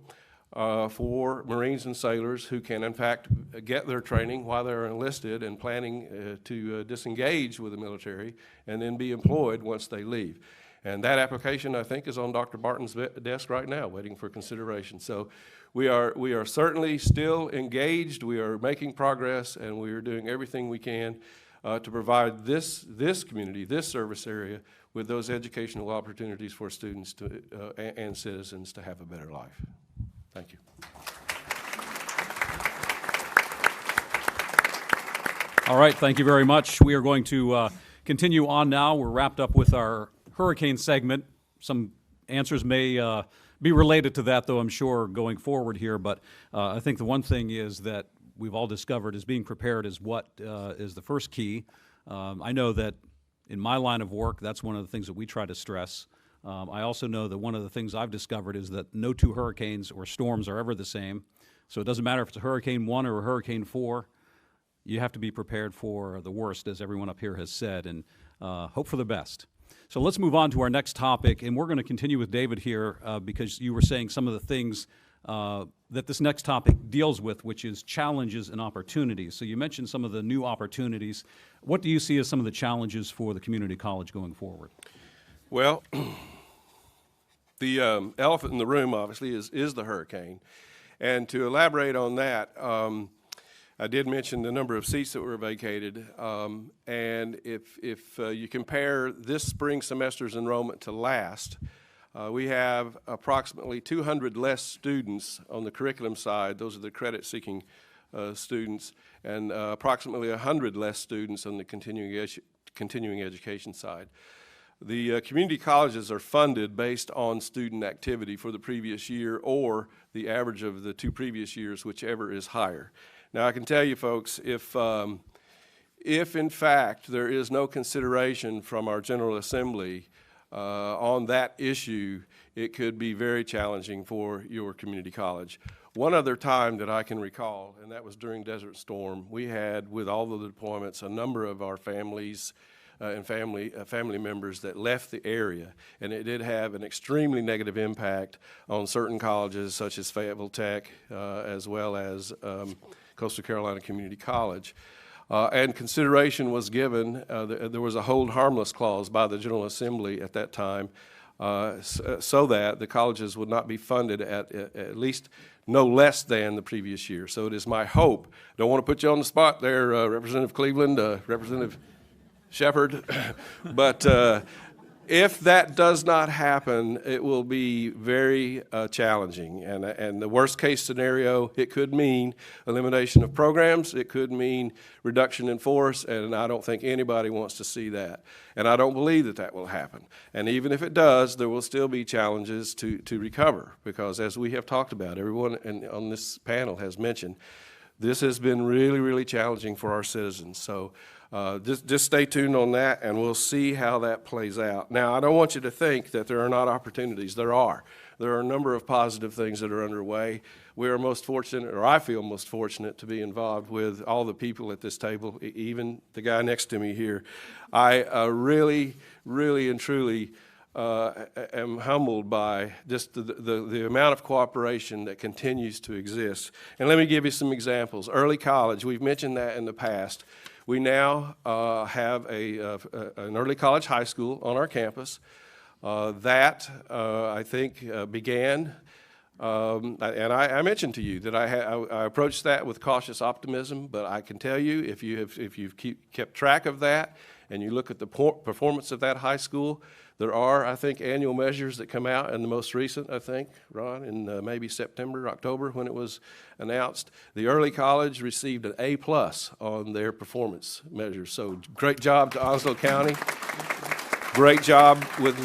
for Marines and sailors who can, in fact, get their training while they're enlisted and planning to disengage with the military and then be employed once they leave. And that application, I think, is on Dr. Barton's desk right now, waiting for consideration. So we are certainly still engaged. We are making progress, and we are doing everything we can to provide this community, this service area, with those educational opportunities for students and citizens to have a better life. Thank you. All right, thank you very much. We are going to continue on now. We're wrapped up with our hurricane segment. Some answers may be related to that, though, I'm sure, going forward here. But I think the one thing is that we've all discovered is being prepared is what is the first key. I know that in my line of work, that's one of the things that we try to stress. I also know that one of the things I've discovered is that no 2 hurricanes or storms are ever the same. So it doesn't matter if it's a Hurricane 1 or a Hurricane 4. You have to be prepared for the worst, as everyone up here has said, and hope for the best. So let's move on to our next topic, and we're going to continue with David here because you were saying some of the things that this next topic deals with, which is challenges and opportunities. So you mentioned some of the new opportunities. What do you see as some of the challenges for the community college going forward? Well, the elephant in the room, obviously, is the hurricane. And to elaborate on that, I did mention the number of seats that were vacated. And if you compare this spring semester's enrollment to last, we have approximately 200 less students on the curriculum side. Those are the credit-seeking students, and approximately 100 less students on the continuing education side. The community colleges are funded based on student activity for the previous year or the average of the 2 previous years, whichever is higher. Now, I can tell you, folks, if in fact there is no consideration from our General Assembly on that issue, it could be very challenging for your community college. One other time that I can recall, and that was during Desert Storm, we had, with all of the deployments, a number of our families and family members that left the area, and it did have an extremely negative impact on certain colleges such as Fayetteville Tech as well as Coastal Carolina Community College. And consideration was given, there was a hold harmless clause by the General Assembly at that time so that the colleges would not be funded at least no less than the previous year. So it is my hope, don't want to put you on the spot there, Representative Cleveland, Representative Shepard, but if that does not happen, it will be very challenging. And the worst case scenario, it could mean elimination of programs, it could mean reduction in force, and I don't think anybody wants to see that. And I don't believe that that will happen. And even if it does, there will still be challenges to recover, because as we have talked about, everyone on this panel has mentioned, this has been really, really challenging for our citizens. So just stay tuned on that, and we'll see how that plays out. Now, I don't want you to think that there are not opportunities. There are. There are a number of positive things that are underway. We are most fortunate, or I feel most fortunate, to be involved with all the people at this table, even the guy next to me here. I really, really and truly am humbled by just the amount of cooperation that continues to exist. And let me give you some examples. Early college, we've mentioned that in the past. We now have an early college high school on our campus that I think began And I mentioned to you that I approached that with cautious optimism, but I can tell you, if you've kept track of that and you look at the performance of that high school, there are, I think, annual measures that come out, and the most recent, I think, Ron, in maybe September, October, when it was announced, the early college received an A+ on their performance measures. So great job to Onslow County. Great job with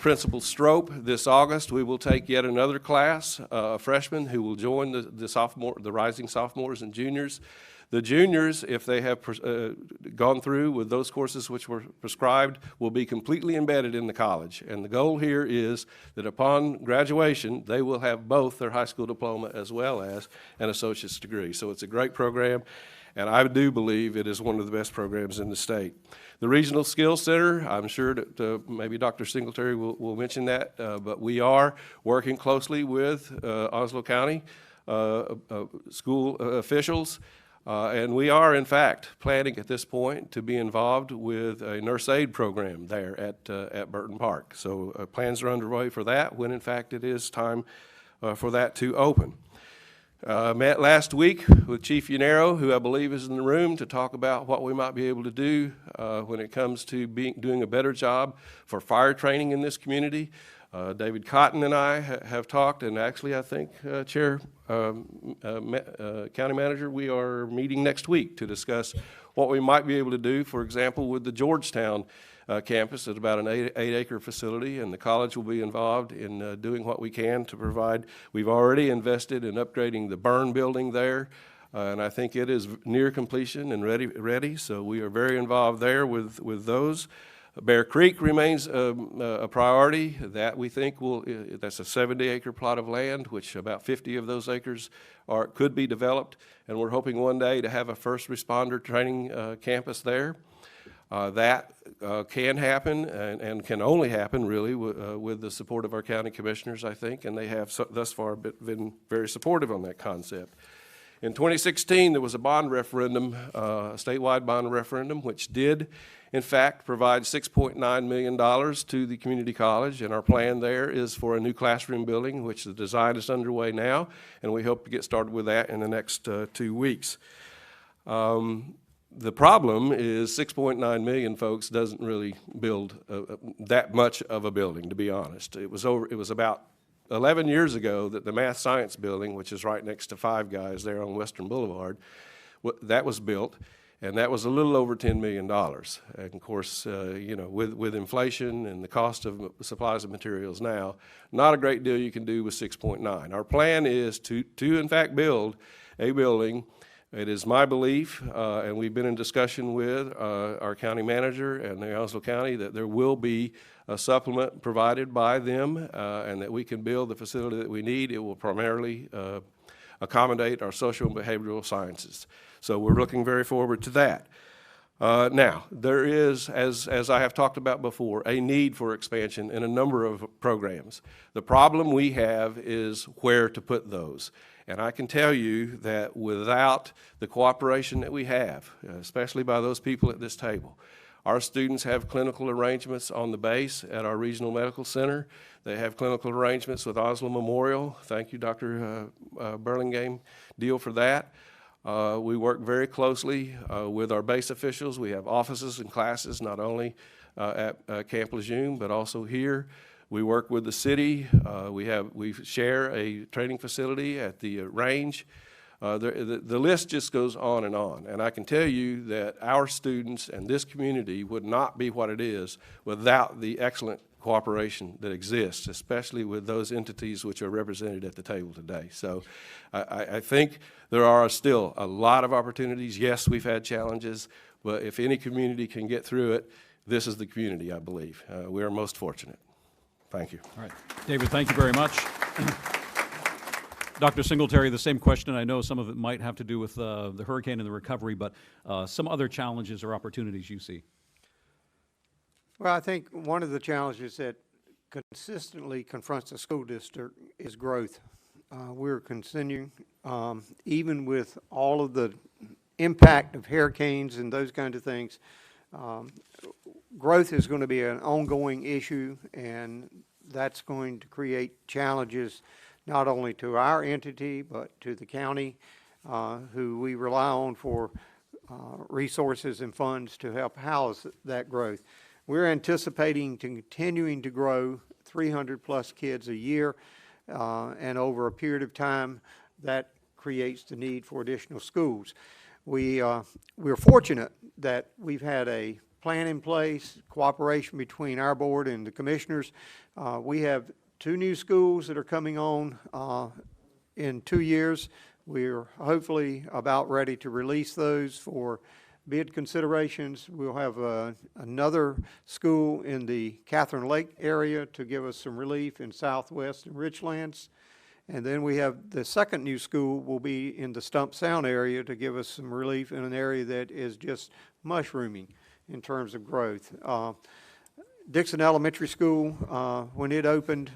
Principal Strope. This August, we will take yet another class, a freshman who will join the rising sophomores and juniors. The juniors, if they have gone through with those courses which were prescribed, will be completely embedded in the college. And the goal here is that upon graduation, they will have both their high school diploma as well as an associate's degree. So it's a great program, and I do believe it is one of the best programs in the state. The Regional Skills Center, I'm sure that maybe Dr. Singletary will mention that, but we are working closely with Onslow County school officials. And we are, in fact, planning at this point to be involved with a nurse aid program there at Burton Park. So plans are underway for that when, in fact, it is time for that to open. Met last week with Chief Yanero, who I believe is in the room, to talk about what we might be able to do when it comes to doing a better job for fire training in this community. David Cotton and I have talked, and actually I think, Chair, County Manager, we are meeting next week to discuss what we might be able to do, for example, with the Georgetown campus. It's about an 8-acre facility, and the college will be involved in doing what we can to provide. We've already invested in upgrading the burn building there, and I think it is near completion and ready, so we are very involved there with those. Bear Creek remains a priority that we think that's a 70-acre plot of land, which about 50 of those acres could be developed, and we're hoping one day to have a first responder training campus there. That can happen and can only happen really with the support of our county commissioners, I think, and they have thus far been very supportive on that concept. In 2016, there was a bond referendum, a statewide bond referendum, which did, in fact, provide $6.9 million to the community college, and our plan there is for a new classroom building, which the design is underway now, and we hope to get started with that in the next 2 weeks. The problem is $6.9 million, folks, doesn't really build that much of a building, to be honest. It was about 11 years ago that the Math Science Building, which is right next to Five Guys there on Western Boulevard, that was built, and that was a little over $10 million. And of course, you know, with inflation and the cost of supplies and materials now, not a great deal you can do with 6.9. Our plan is to in fact build a building. It is my belief, and we've been in discussion with our county manager and the Onslow County, that there will be a supplement provided by them and that we can build the facility that we need. It will primarily accommodate our social and behavioral sciences. So we're looking very forward to that. Now, there is, as I have talked about before, a need for expansion in a number of programs. The problem we have is where to put those. And I can tell you that without the cooperation that we have, especially by those people at this table, our students have clinical arrangements on the base at our regional medical center. They have clinical arrangements with Onslow Memorial. Thank you, Dr. Burlingame, deal for that. We work very closely with our base officials. We have offices and classes not only at Camp Lejeune, but also here. We work with the city. We share a training facility at the range. The list just goes on, and I can tell you that our students and this community would not be what it is without the excellent cooperation that exists, especially with those entities which are represented at the table today. So I think there are still a lot of opportunities. Yes, we've had challenges, but if any community can get through it, this is the community, I believe. We are most fortunate. Thank you. All right. David, thank you very much. Dr. Singletary, the same question. I know some of it might have to do with the hurricane and the recovery, but some other challenges or opportunities you see. Well, I think one of the challenges that consistently confronts the school district is growth. We're continuing, even with all of the impact of hurricanes and those kinds of things, growth is going to be an ongoing issue, and that's going to create challenges not only to our entity, but to the county, who we rely on for resources and funds to help house that growth. We're anticipating continuing to grow 300-plus kids a year, and over a period of time, that creates the need for additional schools. We're fortunate that we've had a plan in place, cooperation between our board and the commissioners. We have 2 new schools that are coming on in 2 years. We're hopefully about ready to release those for bid considerations. We'll have another school in the Catherine Lake area to give us some relief in southwest and Richlands. And then we have the second new school will be in the Stump Sound area to give us some relief in an area that is just mushrooming in terms of growth. Dixon Elementary School, when it opened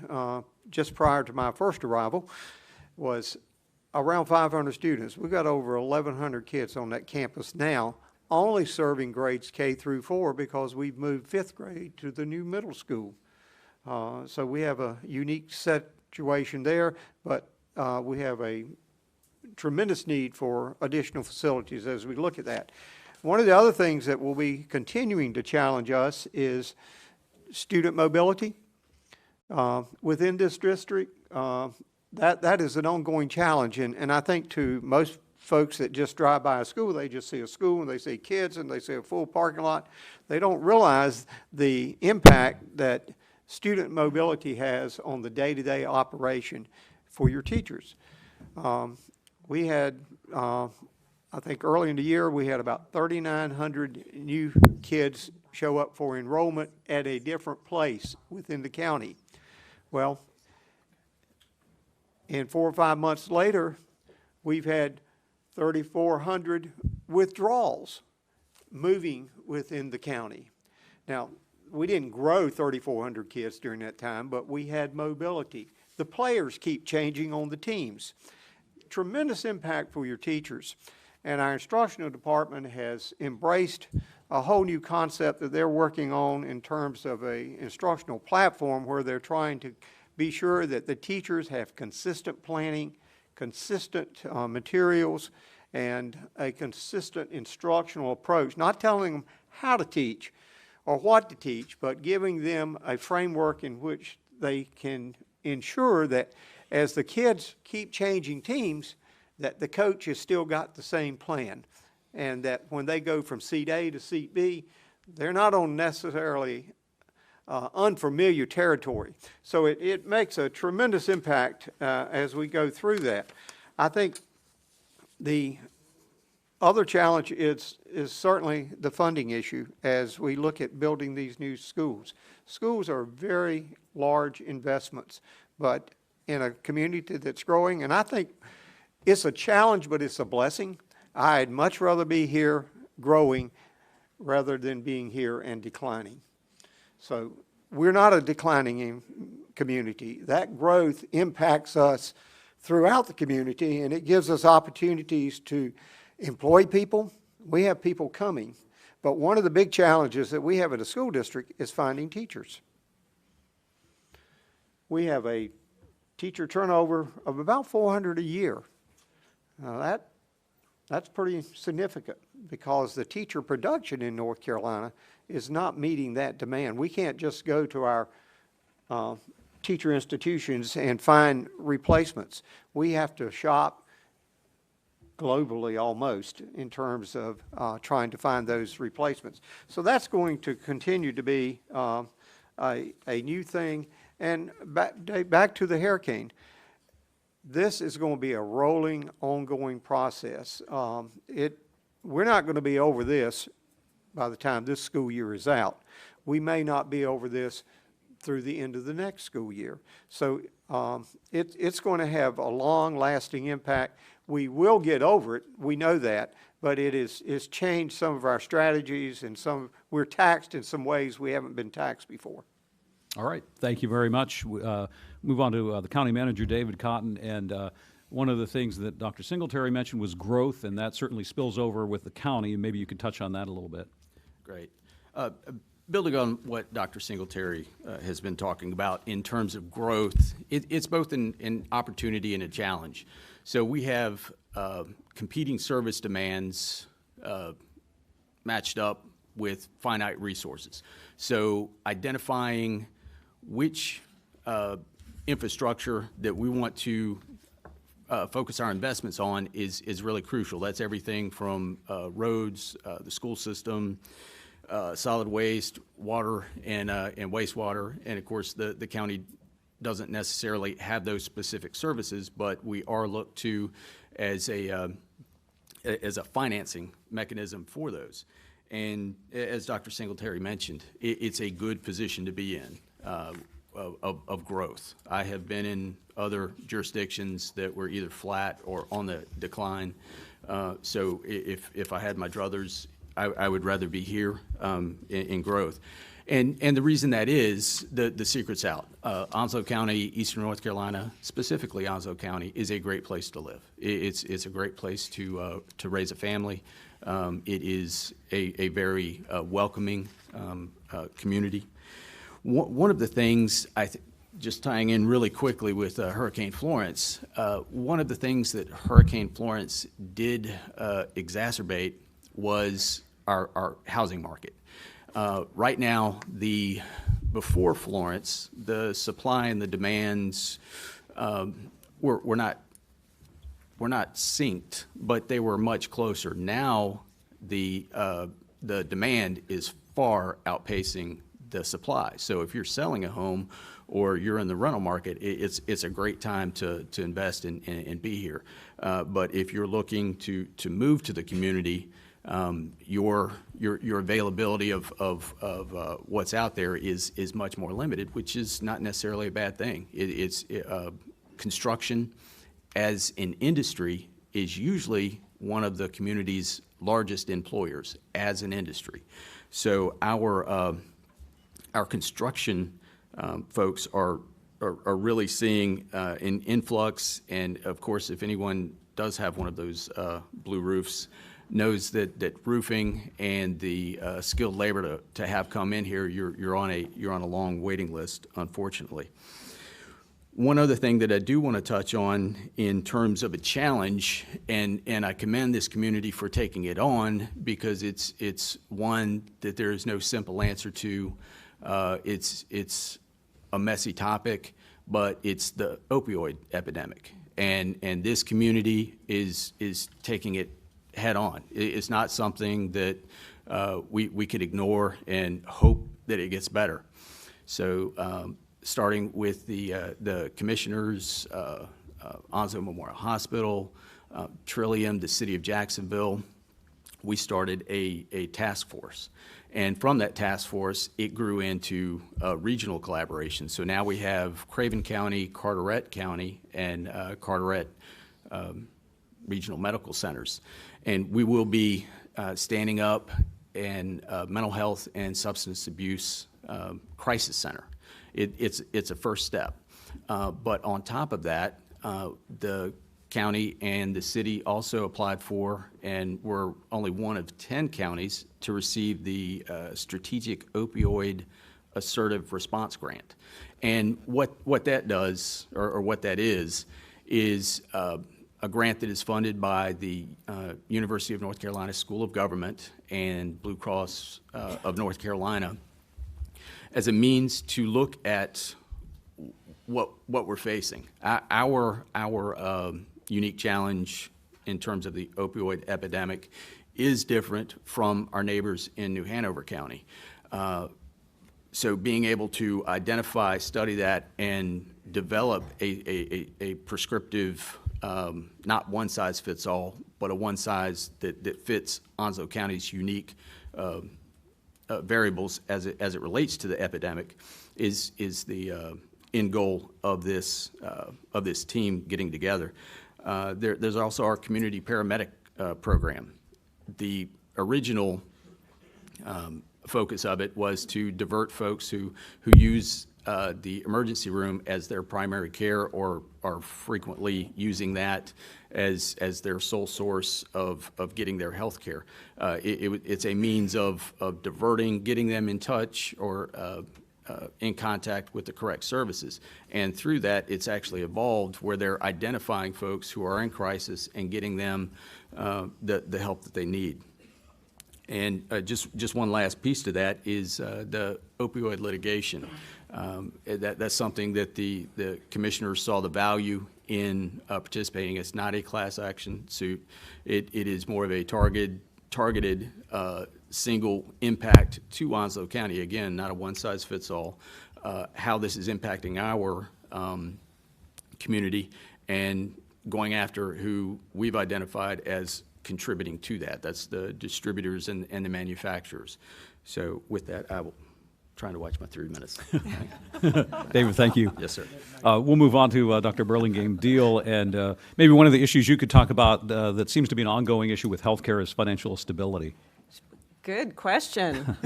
just prior to my first arrival, was around 500 students. We've got over 1,100 kids on that campus now, only serving grades K through 4 because we've moved 5th grade to the new middle school. So we have a unique situation there, but we have a tremendous need for additional facilities as we look at that. One of the other things that will be continuing to challenge us is student mobility. Within this district, that is an ongoing challenge, and I think to most folks that just drive by a school, they just see a school and they see kids and they see a full parking lot. They don't realize the impact that student mobility has on the day-to-day operation for your teachers. We had, I think early in the year, we had about 3,900 new kids show up for enrollment at a different place within the county. Well, and 4 or 5 months later, we've had 3,400 withdrawals moving within the county. Now, we didn't grow 3,400 kids during that time, but we had mobility. The players keep changing on the teams. Tremendous impact for your teachers. And our instructional department has embraced a whole new concept that they're working on in terms of an instructional platform where they're trying to be sure that the teachers have consistent planning, consistent materials, and a consistent instructional approach, not telling them how to teach or what to teach, but giving them a framework in which they can ensure that as the kids keep changing teams, that the coach has still got the same plan, and that when they go from seat A to seat B, they're not on necessarily unfamiliar territory. So it makes a tremendous impact as we go through that. I think the other challenge is certainly the funding issue as we look at building these new schools. Schools are very large investments, but in a community that's growing, and I think it's a challenge, but it's a blessing. I'd much rather be here growing rather than being here and declining. So we're not a declining community. That growth impacts us throughout the community, and it gives us opportunities to employ people. We have people coming, but one of the big challenges that we have in a school district is finding teachers. We have a teacher turnover of about 400 a year. Now that's pretty significant because the teacher production in North Carolina is not meeting that demand. We can't just go to our teacher institutions and find replacements. We have to shop globally almost in terms of trying to find those replacements. So that's going to continue to be a new thing. And back to the hurricane. This is going to be a rolling, ongoing process. We're not going to be over this by the time this school year is out. We may not be over this through the end of the next school year. So it's going to have a long-lasting impact. We will get over it, we know that, but it's changed some of our strategies, and we're taxed in some ways we haven't been taxed before. All right, thank you very much. Move on to the County Manager, David Cotton, and one of the things that Dr. Singletary mentioned was growth, and that certainly spills over with the county, and maybe you could touch on that a little bit. Great. Building on what Dr. Singletary has been talking about in terms of growth, it's both an opportunity and a challenge. So we have competing service demands matched up with finite resources. So identifying which infrastructure that we want to focus our investments on is really crucial. That's everything from roads, the school system, solid waste, water, and wastewater. And of course, the county doesn't necessarily have those specific services, but we are looked to as a financing mechanism for those. And as Dr. Singletary mentioned, it's a good position to be in of growth. I have been in other jurisdictions that were either flat or on the decline. So if I had my druthers, I would rather be here in growth. And the reason that is, the secret's out. Onslow County, Eastern North Carolina, specifically Onslow County, is a great place to live. It's a great place to raise a family. It is a very welcoming community. One of the things, just tying in really quickly with Hurricane Florence, one of the things that Hurricane Florence did exacerbate was our housing market. Right now, before Florence, the supply and the demands were not synced, but they were much closer. Now, the demand is far outpacing the supply. So if you're selling a home or you're in the rental market, it's a great time to invest and be here. But if you're looking to move to the community, your availability of what's out there is much more limited, which is not necessarily a bad thing. Construction as an industry is usually one of the community's largest employers as an industry. So our construction folks are really seeing an influx, and of course, if anyone does have one of those blue roofs, knows that roofing and the skilled labor to have come in here, you're on a long waiting list, unfortunately. One other thing that I do want to touch on in terms of a challenge, and I commend this community for taking it on, because it's one that there is no simple answer to. It's a messy topic, but it's the opioid epidemic, and this community is taking it head on. It's not something that we could ignore and hope that it gets better. So starting with the commissioners, Onslow Memorial Hospital, Trillium, the city of Jacksonville, we started a task force. And from that task force, it grew into regional collaboration. So now we have Craven County, Carteret County, and Carteret regional medical centers. And we will be standing up a mental health and substance abuse crisis center. It's a first step. But on top of that, the county and the city also applied for, and we're only one of 10 counties to receive the Strategic Opioid Assertive Response Grant. And what that does, or what that is a grant that is funded by the University of North Carolina School of Government and Blue Cross of North Carolina as a means to look at what we're facing. Our unique challenge in terms of the opioid epidemic is different from our neighbors in New Hanover County. So being able to identify, study that, and develop a prescriptive, not one size fits all, but a one size that fits Onslow County's unique variables as it relates to the epidemic is the end goal of this team getting together. There's also our community paramedic program. The original focus of it was to divert folks who use the emergency room as their primary care or are frequently using that as their sole source of getting their health care. It's a means of diverting, getting them in touch or in contact with the correct services. And through that, it's actually evolved where they're identifying folks who are in crisis and getting them the help that they need. And just one last piece to that is the opioid litigation. That's something that the commissioners saw the value in participating. It's not a class action suit. It is more of a targeted single impact to Onslow County. Again, not a one-size-fits-all. How this is impacting our community and going after who we've identified as contributing to that. That's the distributors and the manufacturers. So with that, I will trying to watch my 3 minutes. David, thank you. Yes, sir. We'll move on to Dr. Burlingame Deal, and maybe one of the issues you could talk about that seems to be an ongoing issue with healthcare is financial stability. Good question.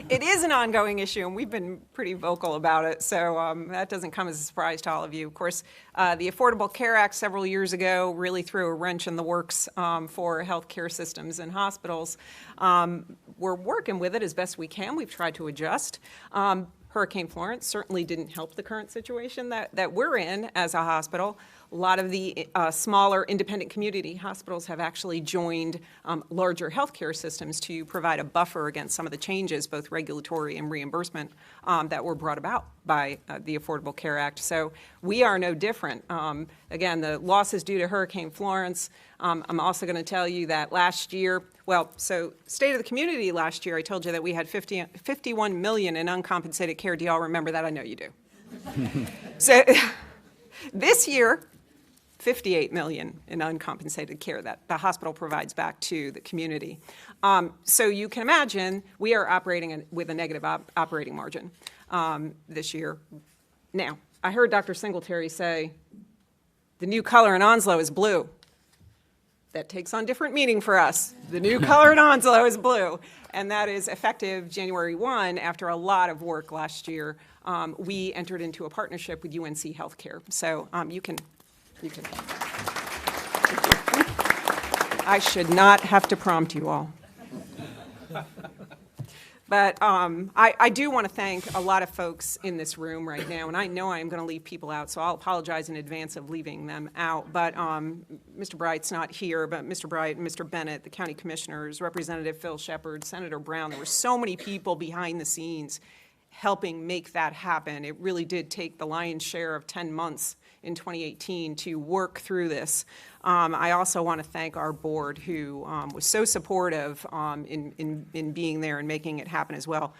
It is an ongoing issue, and we've been pretty vocal about it, so that doesn't come as a surprise to all of you. Of course, the Affordable Care Act several years ago really threw a wrench in the works for healthcare systems and hospitals. We're working with it as best we can. We've tried to adjust. Hurricane Florence certainly didn't help the current situation that we're in as a hospital. A lot of the smaller independent community hospitals have actually joined larger healthcare systems to provide a buffer against some of the changes, both regulatory and reimbursement, that were brought about by the Affordable Care Act. So we are no different. Again, the losses due to Hurricane Florence. I'm also going to tell you that last year, so State of the Community last year, I told you that we had $51 million in uncompensated care. Do you all remember that? I know you do. So this year, $58 million in uncompensated care that the hospital provides back to the community. So you can imagine we are operating with a negative operating margin this year. Now, I heard Dr. Singletary say the new color in Onslow is blue. That takes on different meaning for us. The new color in Onslow is blue, and that is effective January 1 after a lot of work last year. We entered into a partnership with UNC Healthcare. So you can. I should not have to prompt you all. But I do want to thank a lot of folks in this room right now, and I know I'm going to leave people out, so I'll apologize in advance of leaving them out. But Mr. Bright's not here, but Mr. Bright and Mr. Bennett, the county commissioners, Representative Phil Shepard, Senator Brown, there were so many people behind the scenes helping make that happen. It really did take the lion's share of 10 months in 2018 to work through this. I also want to thank our board who was so supportive in being there and making it happen as well.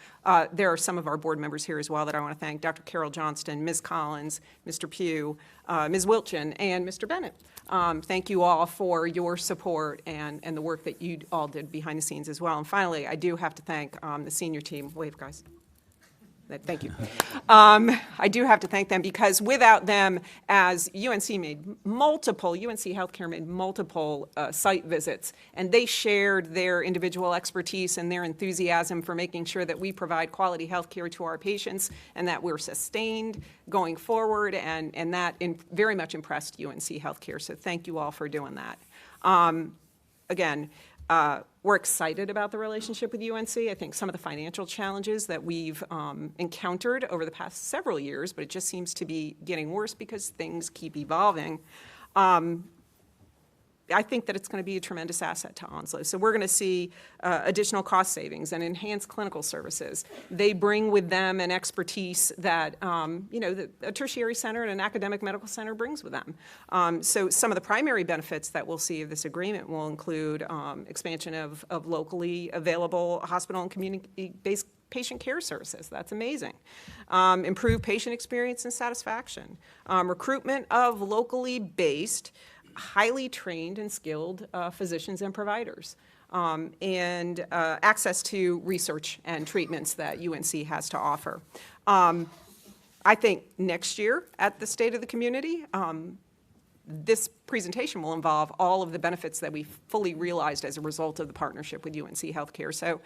There are some of our board members here as well that I want to thank: Dr. Carol Johnston, Ms. Collins, Mr. Pugh, Ms. Wilchin, and Mr. Bennett. Thank you all for your support and the work that you all did behind the scenes as well. And finally, I do have to thank the senior team. Wave, guys. Thank you. I do have to thank them because without them, as UNC Healthcare made multiple site visits, and they shared their individual expertise and their enthusiasm for making sure that we provide quality health care to our patients and that we're sustained going forward, and that very much impressed UNC Healthcare. So thank you all for doing that. Again, we're excited about the relationship with UNC. I think some of the financial challenges that we've encountered over the past several years, but it just seems to be getting worse because things keep evolving. I think that it's going to be a tremendous asset to Onslow. So we're going to see additional cost savings and enhanced clinical services. They bring with them an expertise that a tertiary center and an academic medical center brings with them. So some of the primary benefits that we'll see of this agreement will include expansion of locally available hospital and community-based patient care services. That's amazing. Improved patient experience and satisfaction. Recruitment of locally based, highly trained and skilled physicians and providers, and access to research and treatments that UNC has to offer. I think next year at the State of the Community, this presentation will involve all of the benefits that we've fully realized as a result of the partnership with UNC Healthcare. So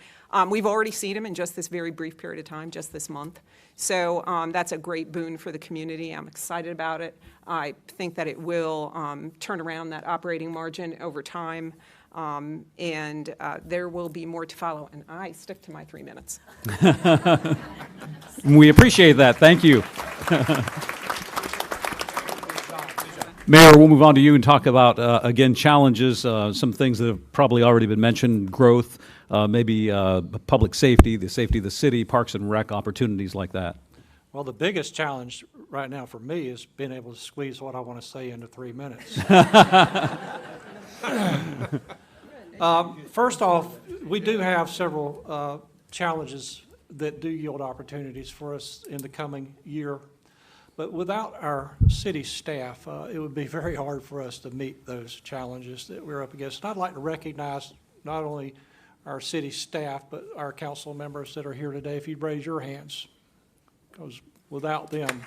we've already seen them in just this very brief period of time, just this month. So that's a great boon for the community. I'm excited about it. I think that it will turn around that operating margin over time. And there will be more to follow. And I stick to my 3 minutes. We appreciate that. Thank you. Mayor, we'll move on to you and talk about, again, challenges, some things that have probably already been mentioned, growth, maybe public safety, the safety of the city, parks and rec, opportunities like that. Well, the biggest challenge right now for me is being able to squeeze what I want to say into 3 minutes. First off, we do have several challenges that do yield opportunities for us in the coming year. But without our city staff, it would be very hard for us to meet those challenges that we're up against. And I'd like to recognize not only our city staff, but our council members that are here today, if you'd raise your hands, because without them.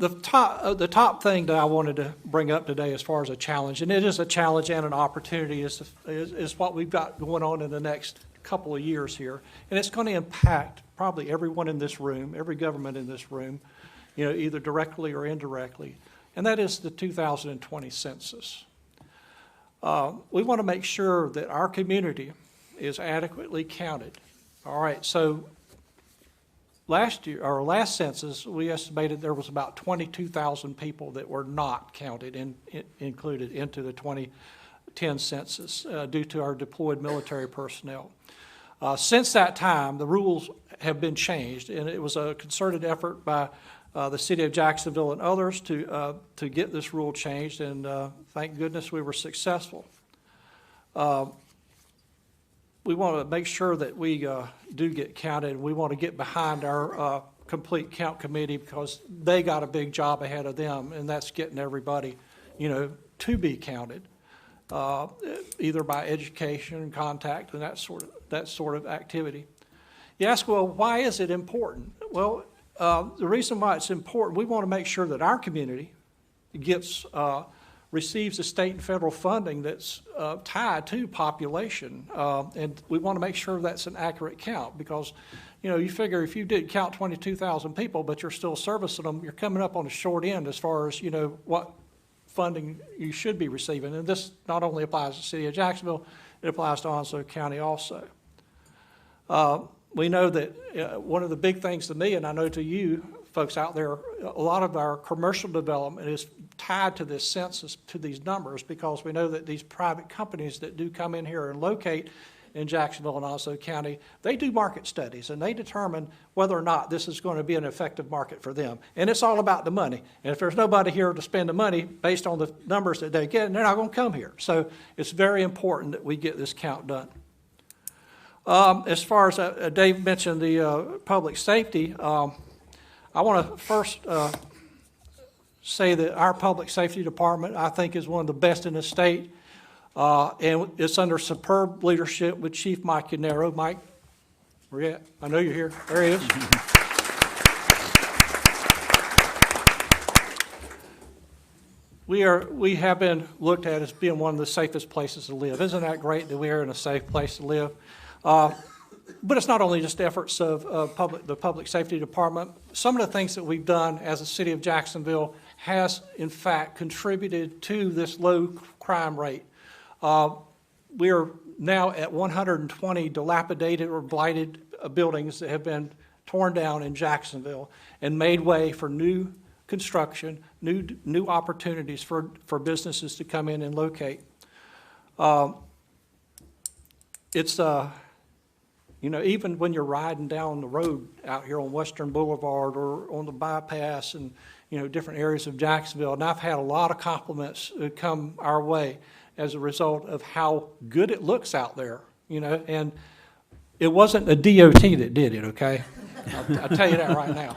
The top thing that I wanted to bring up today as far as a challenge, and it is a challenge and an opportunity, is what we've got going on in the next couple of years here. And it's going to impact probably everyone in this room, every government in this room, you know, either directly or indirectly. And that is the 2020 census. We want to make sure that our community is adequately counted. All right, so last census, we estimated there was about 22,000 people that were not counted included into the 2010 census due to our deployed military personnel. Since that time, the rules have been changed, and it was a concerted effort by the city of Jacksonville and others to get this rule changed, and thank goodness we were successful. We want to make sure that we do get counted. We want to get behind our complete count committee because they got a big job ahead of them, and that's getting everybody, you know, to be counted, either by education, contact, and that sort of activity. You ask, well, why is it important? Well, the reason why it's important, we want to make sure that our community receives the state and federal funding that's tied to population. And we want to make sure that's an accurate count because, you know, you figure if you did count 22,000 people, but you're still servicing them, you're coming up on the short end as far as, you know, what funding you should be receiving. And this not only applies to the city of Jacksonville, it applies to Onslow County also. We know that one of the big things to me, and I know to you folks out there, a lot of our commercial development is tied to this census, to these numbers, because we know that these private companies that do come in here and locate in Jacksonville and Onslow County, they do market studies and they determine whether or not this is going to be an effective market for them. And it's all about the money. And if there's nobody here to spend the money based on the numbers that they get, they're not going to come here. So it's very important that we get this count done. As far as Dave mentioned the public safety, I want to first say that our public safety department, I think, is one of the best in the state. And it's under superb leadership with Chief Mike Yanero. Mike, where you at? I know you're here. There he is. We have been looked at as being one of the safest places to live. Isn't that great that we are in a safe place to live? But it's not only just efforts of the public safety department. Some of the things that we've done as a city of Jacksonville has, in fact, contributed to this low crime rate. We are now at 120 dilapidated or blighted buildings that have been torn down in Jacksonville and made way for new construction, new opportunities for businesses to come in and locate. You know, even when you're riding down the road out here on Western Boulevard or on the bypass and, you know, different areas of Jacksonville, and I've had a lot of compliments come our way as a result of how good it looks out there, you know, and it wasn't a DOT that did it, okay? I'll tell you that right now.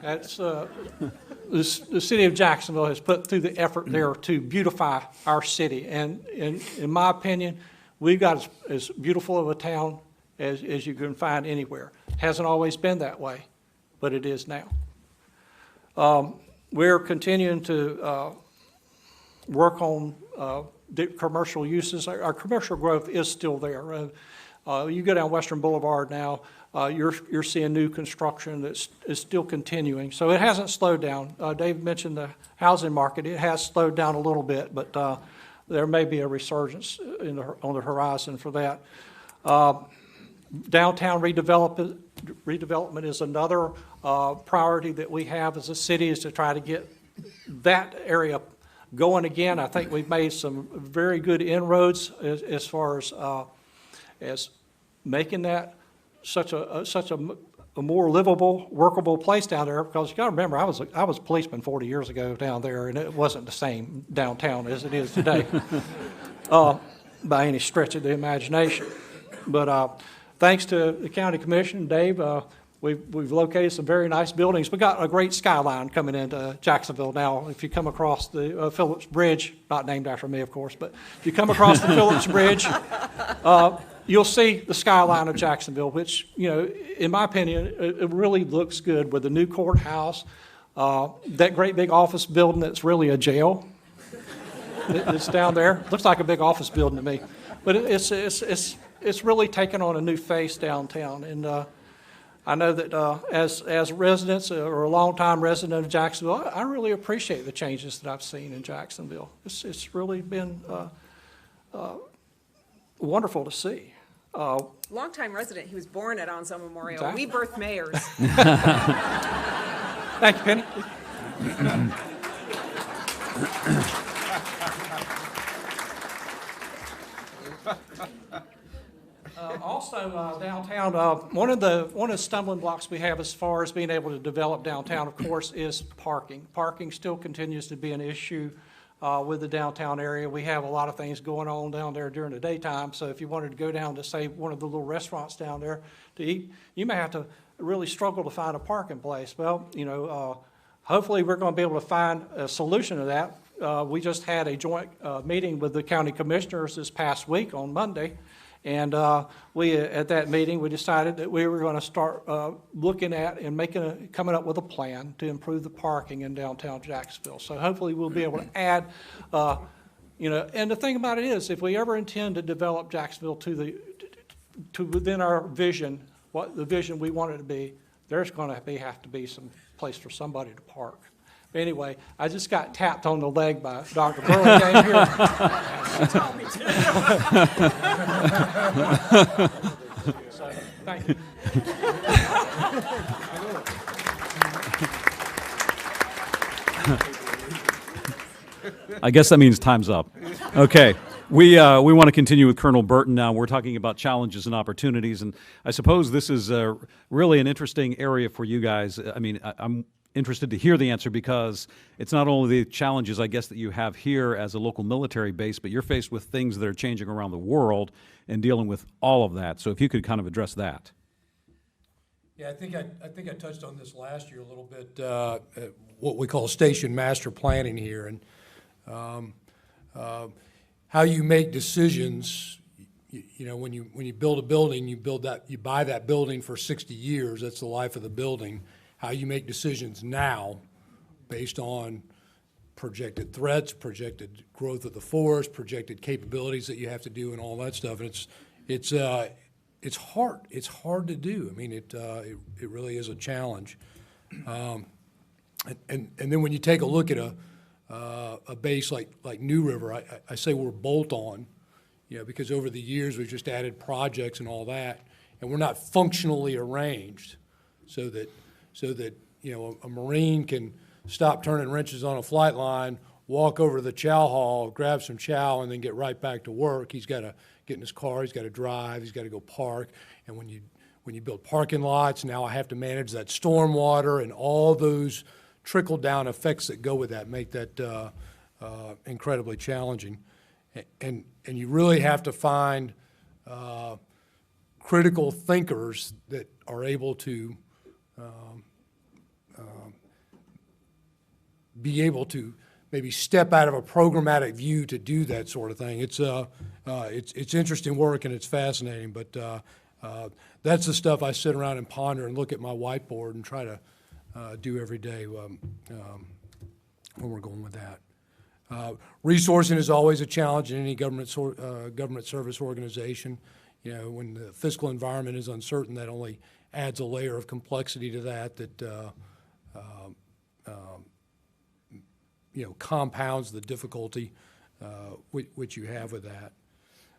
That's, the city of Jacksonville has put through the effort there to beautify our city, and in my opinion, we've got as beautiful of a town as you can find anywhere. Hasn't always been that way, but it is now. We're continuing to work on commercial uses. Our commercial growth is still there. You go down Western Boulevard now, you're seeing new construction that is still continuing. So it hasn't slowed down. Dave mentioned the housing market. It has slowed down a little bit, but there may be a resurgence on the horizon for that. Downtown redevelopment is another priority that we have as a city, is to try to get that area going again. I think we've made some very good inroads as far as making that such a more livable, workable place down there. Because you got to remember, I was a policeman 40 years ago down there, and it wasn't the same downtown as it is today, by any stretch of the imagination. But thanks to the county commission, Dave, we've located some very nice buildings. We got a great skyline coming into Jacksonville now. If you come across the Phillips Bridge, not named after me, of course, but if you come across the Phillips Bridge, you'll see the skyline of Jacksonville, which, you know, in my opinion, it really looks good with the new courthouse, that great big office building that's really a jail. It's down there. Looks like a big office building to me, but it's really taken on a new face downtown. And I know that as residents or a longtime resident of Jacksonville, I really appreciate the changes that I've seen in Jacksonville. It's really been wonderful to see. Longtime resident, he was born at Onslow Memorial. Exactly. We birth mayors. Thank you, Penny. Also, downtown, one of the stumbling blocks we have as far as being able to develop downtown, of course, is parking. Parking still continues to be an issue with the downtown area. We have a lot of things going on down there during the daytime, so if you wanted to go down to, say, one of the little restaurants down there to eat, you may have to really struggle to find a parking place. Well, you know, hopefully we're going to be able to find a solution to that. We just had a joint meeting with the county commissioners this past week on Monday. And at that meeting, we decided that we were going to start looking at and coming up with a plan to improve the parking in downtown Jacksonville. So hopefully we'll be able to add, you know, and the thing about it is, if we ever intend to develop Jacksonville to within our vision, what the vision we want it to be, there's going to have to be some place for somebody to park. But anyway, I just got tapped on the leg by Dr. Burlingame here. She told me to. So, thank you. I guess that means time's up. Okay. We want to continue with Colonel Burton now. We're talking about challenges and opportunities, and I suppose this is really an interesting area for you guys. I mean, I'm interested to hear the answer, because it's not only the challenges, I guess, that you have here as a local military base, but you're faced with things that are changing around the world and dealing with all of that. So if you could kind of address that. Yeah, I think I touched on this last year a little bit, what we call station master planning here, and how you make decisions. You know, when you build a building, you buy that building for 60 years. That's the life of the building. How you make decisions now based on projected threats, projected growth of the force, projected capabilities that you have to do, and all that stuff. And it's hard. It's hard to do. I mean, it really is a challenge. And then when you take a look at a base like New River, I say we're bolt on, you know, because over the years we've just added projects and all that, and we're not functionally arranged so that you know, a Marine can stop turning wrenches on a flight line, walk over to the chow hall, grab some chow, and then get right back to work. He's got to get in his car, he's got to drive, he's got to go park. And when you build parking lots, now I have to manage that stormwater and all those trickle-down effects that go with that make that incredibly challenging. And you really have to find critical thinkers that are able to be able to maybe step out of a programmatic view to do that sort of thing. It's interesting work and it's fascinating, but That's the stuff I sit around and ponder and look at my whiteboard and try to do every day when we're going with that. Resourcing is always a challenge in any government service organization. You know, when the fiscal environment is uncertain, that only adds a layer of complexity to that you know, compounds the difficulty which you have with that.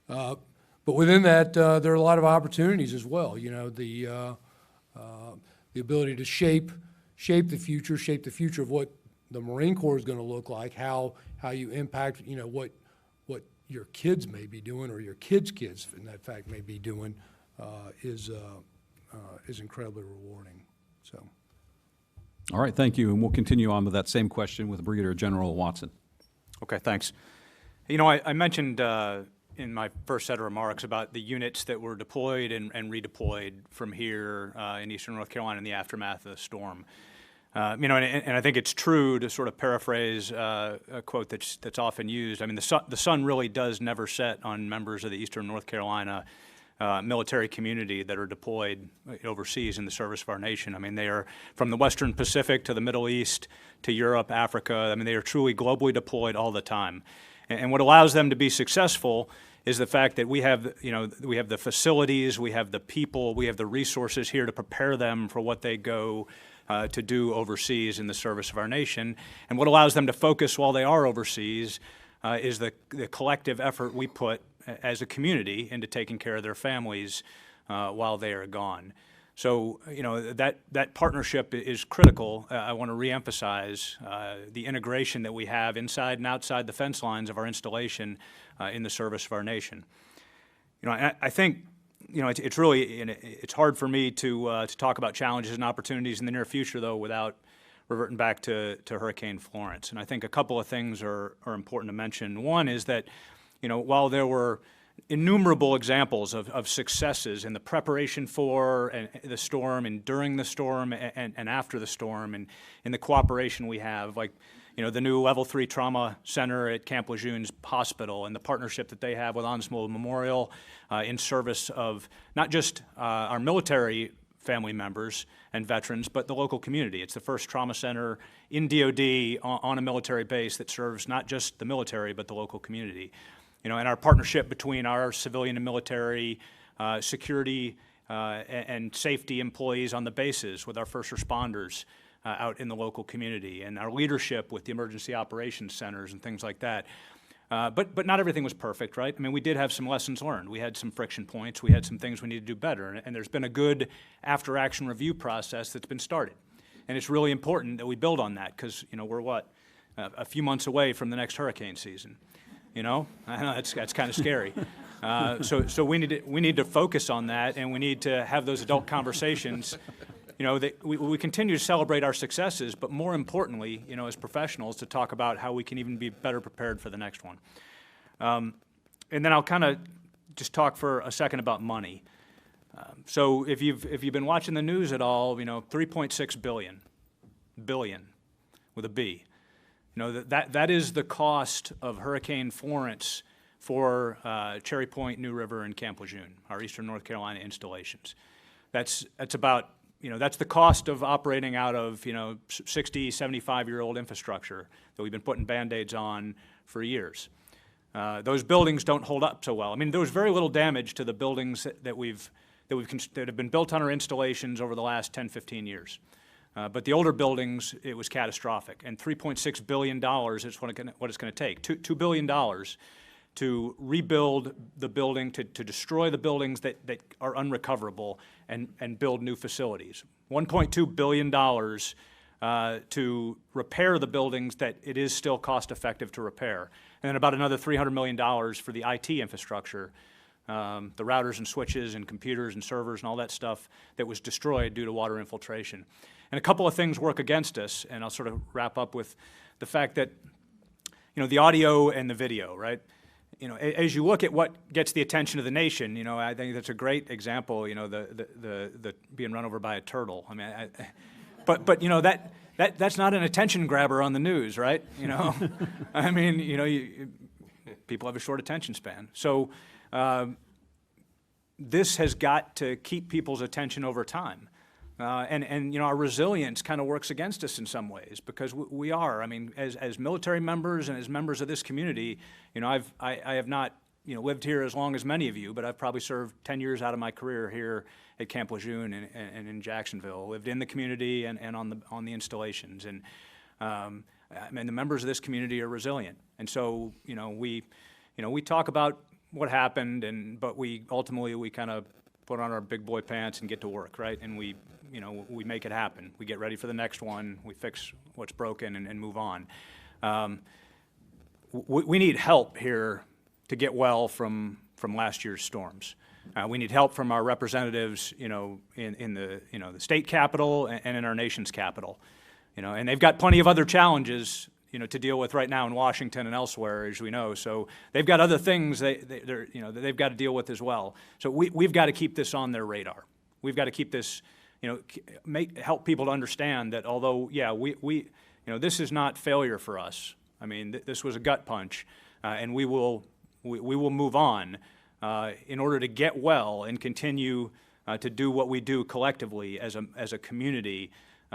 But within that, there are a lot of opportunities as well. You know, the ability to shape the future of what the Marine Corps is going to look like, how you impact, you know, what your kids may be doing, or your kids' kids, in that fact, may be doing, is incredibly rewarding. So. All right, thank you, and we'll continue on with that same question with Brigadier General Watson. Okay, thanks. You know, I mentioned in my first set of remarks about the units that were deployed and redeployed from here in eastern North Carolina in the aftermath of the storm. You know, and I think it's true to sort of paraphrase a quote that's often used. I mean, the sun really does never set on members of the eastern North Carolina military community that are deployed overseas in the service of our nation. I mean, they are from the Western Pacific to the Middle East to Europe, Africa. I mean, they are truly globally deployed all the time. And what allows them to be successful is the fact that we have, you know, we have the facilities, we have the people, we have the resources here to prepare them for what they go to do overseas in the service of our nation. And what allows them to focus while they are overseas is the collective effort we put as a community into taking care of their families while they are gone. So, you know, that partnership is critical. I want to reemphasize the integration that we have inside and outside the fence lines of our installation in the service of our nation. You know, I think, you know, it's really, it's hard for me to talk about challenges and opportunities in the near future, though, without reverting back to Hurricane Florence. And I think a couple of things are important to mention. One is that, you know, while there were innumerable examples of successes in the preparation for the storm and during the storm and after the storm, and in the cooperation we have, like, you know, the new Level 3 Trauma Center at Camp Lejeune's hospital and the partnership that they have with Onslow Memorial in service of not just our military family members and veterans, but the local community. It's the first trauma center in DOD on a military base that serves not just the military, but the local community. You know, and our partnership between our civilian and military security and safety employees on the bases with our first responders out in the local community, and our leadership with the emergency operations centers and things like that. But not everything was perfect, right? I mean, we did have some lessons learned. We had some friction points. We had some things we needed to do better. And there's been a good after-action review process that's been started. And it's really important that we build on that because, you know, we're what? A few months away from the next hurricane season. You know, I know that's kind of scary. So we need to focus on that, and we need to have those adult conversations. You know, we continue to celebrate our successes, but more importantly, you know, as professionals, to talk about how we can even be better prepared for the next one. And then I'll kind of just talk for a second about money. So if you've been watching the news at all, you know, 3.6 billion with a B. You know, that is the cost of Hurricane Florence for Cherry Point, New River, and Camp Lejeune, our Eastern North Carolina installations. That's about, you know, that's the cost of operating out of, you know, 60, 75-year-old infrastructure that we've been putting Band-Aids on for years. Those buildings don't hold up so well. I mean, there was very little damage to the buildings that have been built on our installations over the last 10, 15 years. But the older buildings, it was catastrophic. And $3.6 billion is what it's going to take. $2 billion to rebuild the building, to destroy the buildings that are unrecoverable and build new facilities. $1.2 billion to repair the buildings that it is still cost effective to repair. And then about another $300 million for the IT infrastructure, the routers and switches and computers and servers and all that stuff that was destroyed due to water infiltration. And a couple of things work against us, and I'll sort of wrap up with the fact that, you know, the audio and the video, right? You know, as you look at what gets the attention of the nation, you know, I think that's a great example, you know, the being run over by a turtle. I mean, but you know, that's not an attention grabber on the news, right? You know, I mean, you know, people have a short attention span. So, this has got to keep people's attention over time. And our resilience kind of works against us in some ways, because we are. I mean, as military members and as members of this community, I have not lived here as long as many of you, but I've probably served 10 years out of my career here at Camp Lejeune and in Jacksonville. Lived in the community and on the installations, and the members of this community are resilient. And so we talk about what happened, but we ultimately kind of put on our big boy pants and get to work, right? And we make it happen. We get ready for the next one. We fix what's broken and move on. We need help here to get well from last year's storms. We need help from our representatives, in the the state capitol and in our nation's capital, and they've got plenty of other challenges, to deal with right now in Washington and elsewhere, as we know. So they've got other things that they've got to deal with as well. So we've got to keep this on their radar. We've got to keep this, help people to understand that although, yeah, we this is not failure for us. I mean, this was a gut punch, and we will move on in order to get well and continue to do what we do collectively as a community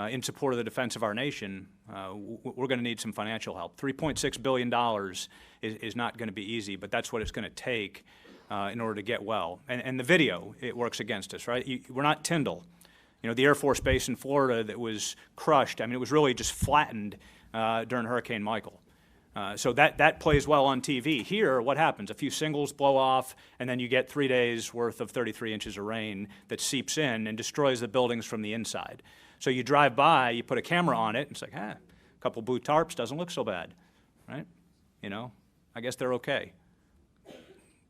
in support of the defense of our nation. We're going to need some financial help. $3.6 billion is not going to be easy, but that's what it's going to take in order to get well. And the video, it works against us, right? We're not Tyndall. The Air Force Base in Florida that was crushed, I mean, it was really just flattened during Hurricane Michael. So that plays well on TV. Here, what happens? A few singles blow off, and then you get 3 days worth of 33 inches of rain that seeps in and destroys the buildings from the inside. So you drive by, you put a camera on it, and it's like, a couple blue tarps doesn't look so bad, right? I guess they're okay.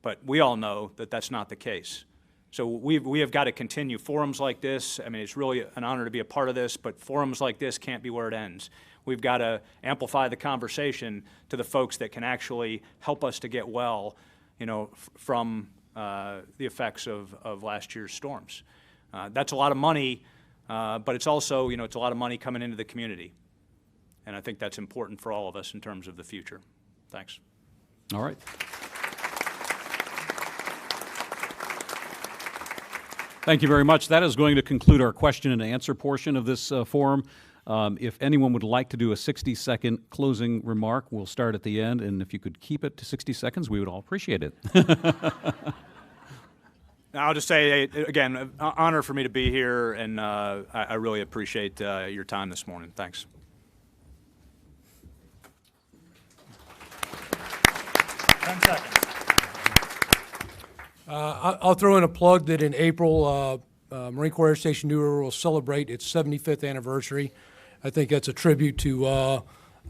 But we all know that that's not the case. So we have got to continue forums like this. I mean, it's really an honor to be a part of this, but forums like this can't be where it ends. We've got to amplify the conversation to the folks that can actually help us to get well, from the effects of last year's storms. That's a lot of money, but it's also, it's a lot of money coming into the community. And I think that's important for all of us in terms of the future. Thanks. All right. Thank you very much. That is going to conclude our question and answer portion of this forum. If anyone would like to do a 60-second closing remark, we'll start at the end, and if you could keep it to 60 seconds, we would all appreciate it. I'll just say, again, an honor for me to be here, and I really appreciate your time this morning. Thanks. I'll throw in a plug that in April, Marine Corps Air Station New River will celebrate its 75th anniversary. I think that's a tribute to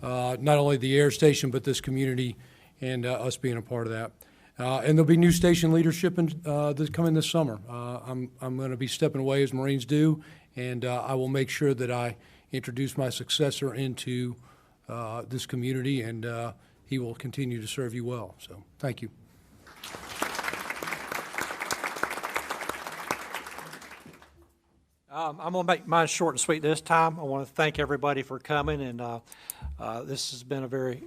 not only the air station, but this community and us being a part of that. And there'll be new station leadership coming this summer. I'm going to be stepping away as Marines do, and I will make sure that I introduce my successor into this community, and he will continue to serve you well. So thank you. I'm going to make mine short and sweet this time. I want to thank everybody for coming, and this has been a very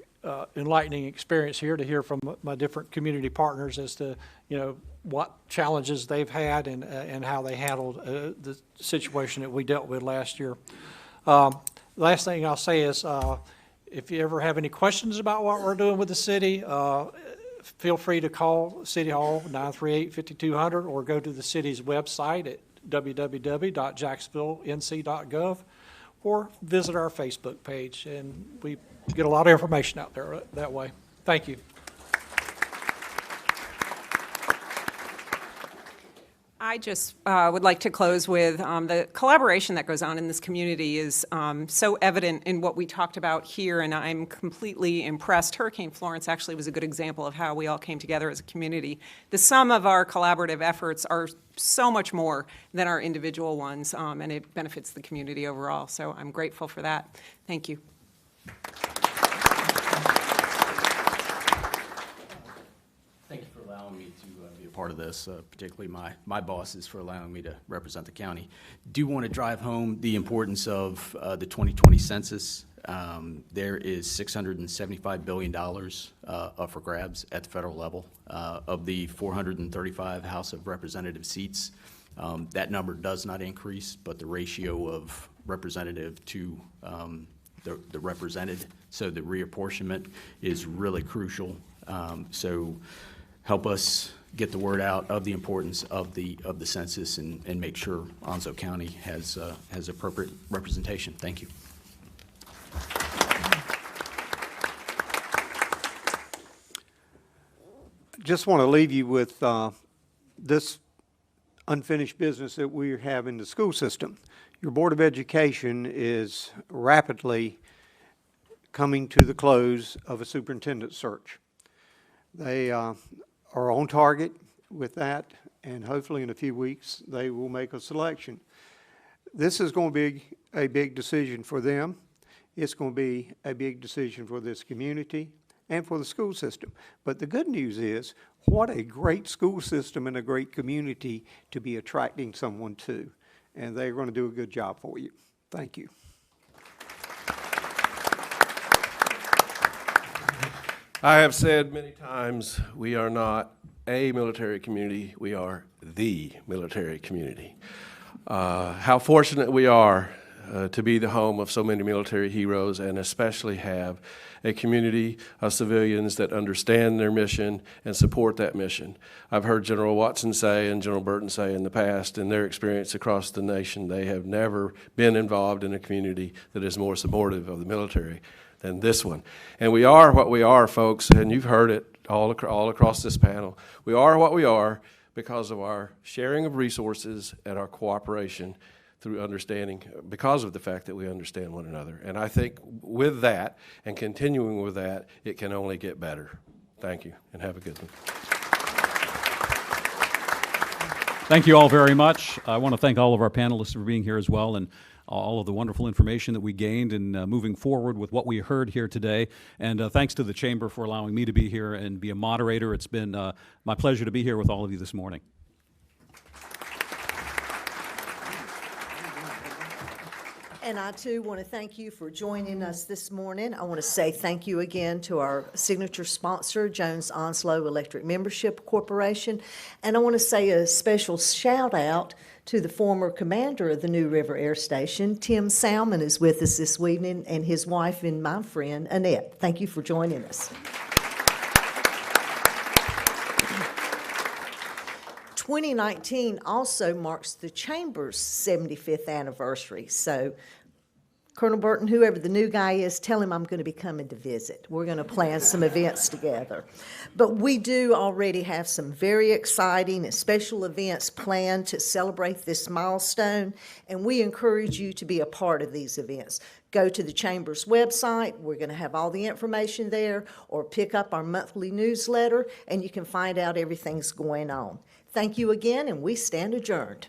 enlightening experience here to hear from my different community partners as to, what challenges they've had and how they handled the situation that we dealt with last year. Last thing I'll say is, if you ever have any questions about what we're doing with the city, feel free to call City Hall 938-5200 or go to the city's website at www.jacksonvillenc.gov or visit our Facebook page, and we get a lot of information out there that way. Thank you. I just would like to close with the collaboration that goes on in this community is so evident in what we talked about here, and I'm completely impressed. Hurricane Florence actually was a good example of how we all came together as a community. The sum of our collaborative efforts are so much more than our individual ones, and it benefits the community overall. So I'm grateful for that. Thank you. Thank you for allowing me to be a part of this, particularly my bosses for allowing me to represent the county. Do want to drive home the importance of the 2020 census. There is $675 billion up for grabs at the federal level. Of the 435 House of Representative seats, that number does not increase, but the ratio of representative to the represented, so the reapportionment is really crucial. So help us get the word out of the importance of the census and make sure Onslow County has appropriate representation. Thank you. Just want to leave you with this unfinished business that we have in the school system. Your Board of Education is rapidly coming to the close of a superintendent search. They are on target with that, and hopefully in a few weeks they will make a selection. This is going to be a big decision for them. It's going to be a big decision for this community and for the school system. But the good news is, what a great school system and a great community to be attracting someone to. And they're going to do a good job for you. Thank you. I have said many times, we are not a military community, we are the military community. How fortunate we are to be the home of so many military heroes, and especially have a community of civilians that understand their mission and support that mission. I've heard General Watson say and General Burton say in the past, in their experience across the nation, they have never been involved in a community that is more supportive of the military than this one. And we are what we are, folks, and you've heard it all across this panel. We are what we are because of our sharing of resources and our cooperation through understanding, because of the fact that we understand one another. And I think with that, and continuing with that, it can only get better. Thank you, and have a good one. Thank you all very much. I want to thank all of our panelists for being here as well, and all of the wonderful information that we gained in moving forward with what we heard here today. And thanks to the Chamber for allowing me to be here and be a moderator. It's been my pleasure to be here with all of you this morning. And I, too, want to thank you for joining us this morning. I want to say thank you again to our signature sponsor, Jones Onslow Electric Membership Corporation. And I want to say a special shout-out to the former commander of the New River Air Station. Tim Salmon is with us this evening, and his wife and my friend, Annette. Thank you for joining us. 2019 also marks the Chamber's 75th anniversary. So, Colonel Burton, whoever the new guy is, tell him I'm going to be coming to visit. We're going to plan some events together. But we do already have some very exciting and special events planned to celebrate this milestone, and we encourage you to be a part of these events. Go to the Chamber's website. We're going to have all the information there, or pick up our monthly newsletter, and you can find out everything's going on. Thank you again, and we stand adjourned.